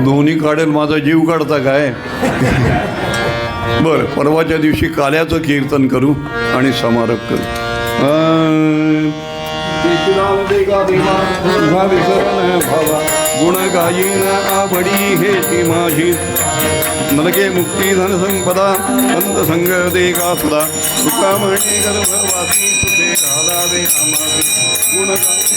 दोन्ही काढेल, माझा जीव काढता काय? बरं, परवाच्या दिवशी काल्याचं कीर्तन करू आणि समारोप करू. गुण गायीन आवडी हेची माझी, नरके मुक्ती धन संपदा संत संग दे का सुदा, तुका म्हणे गर्भवासी सुखे घालावे आम्हासी. गुण गायीन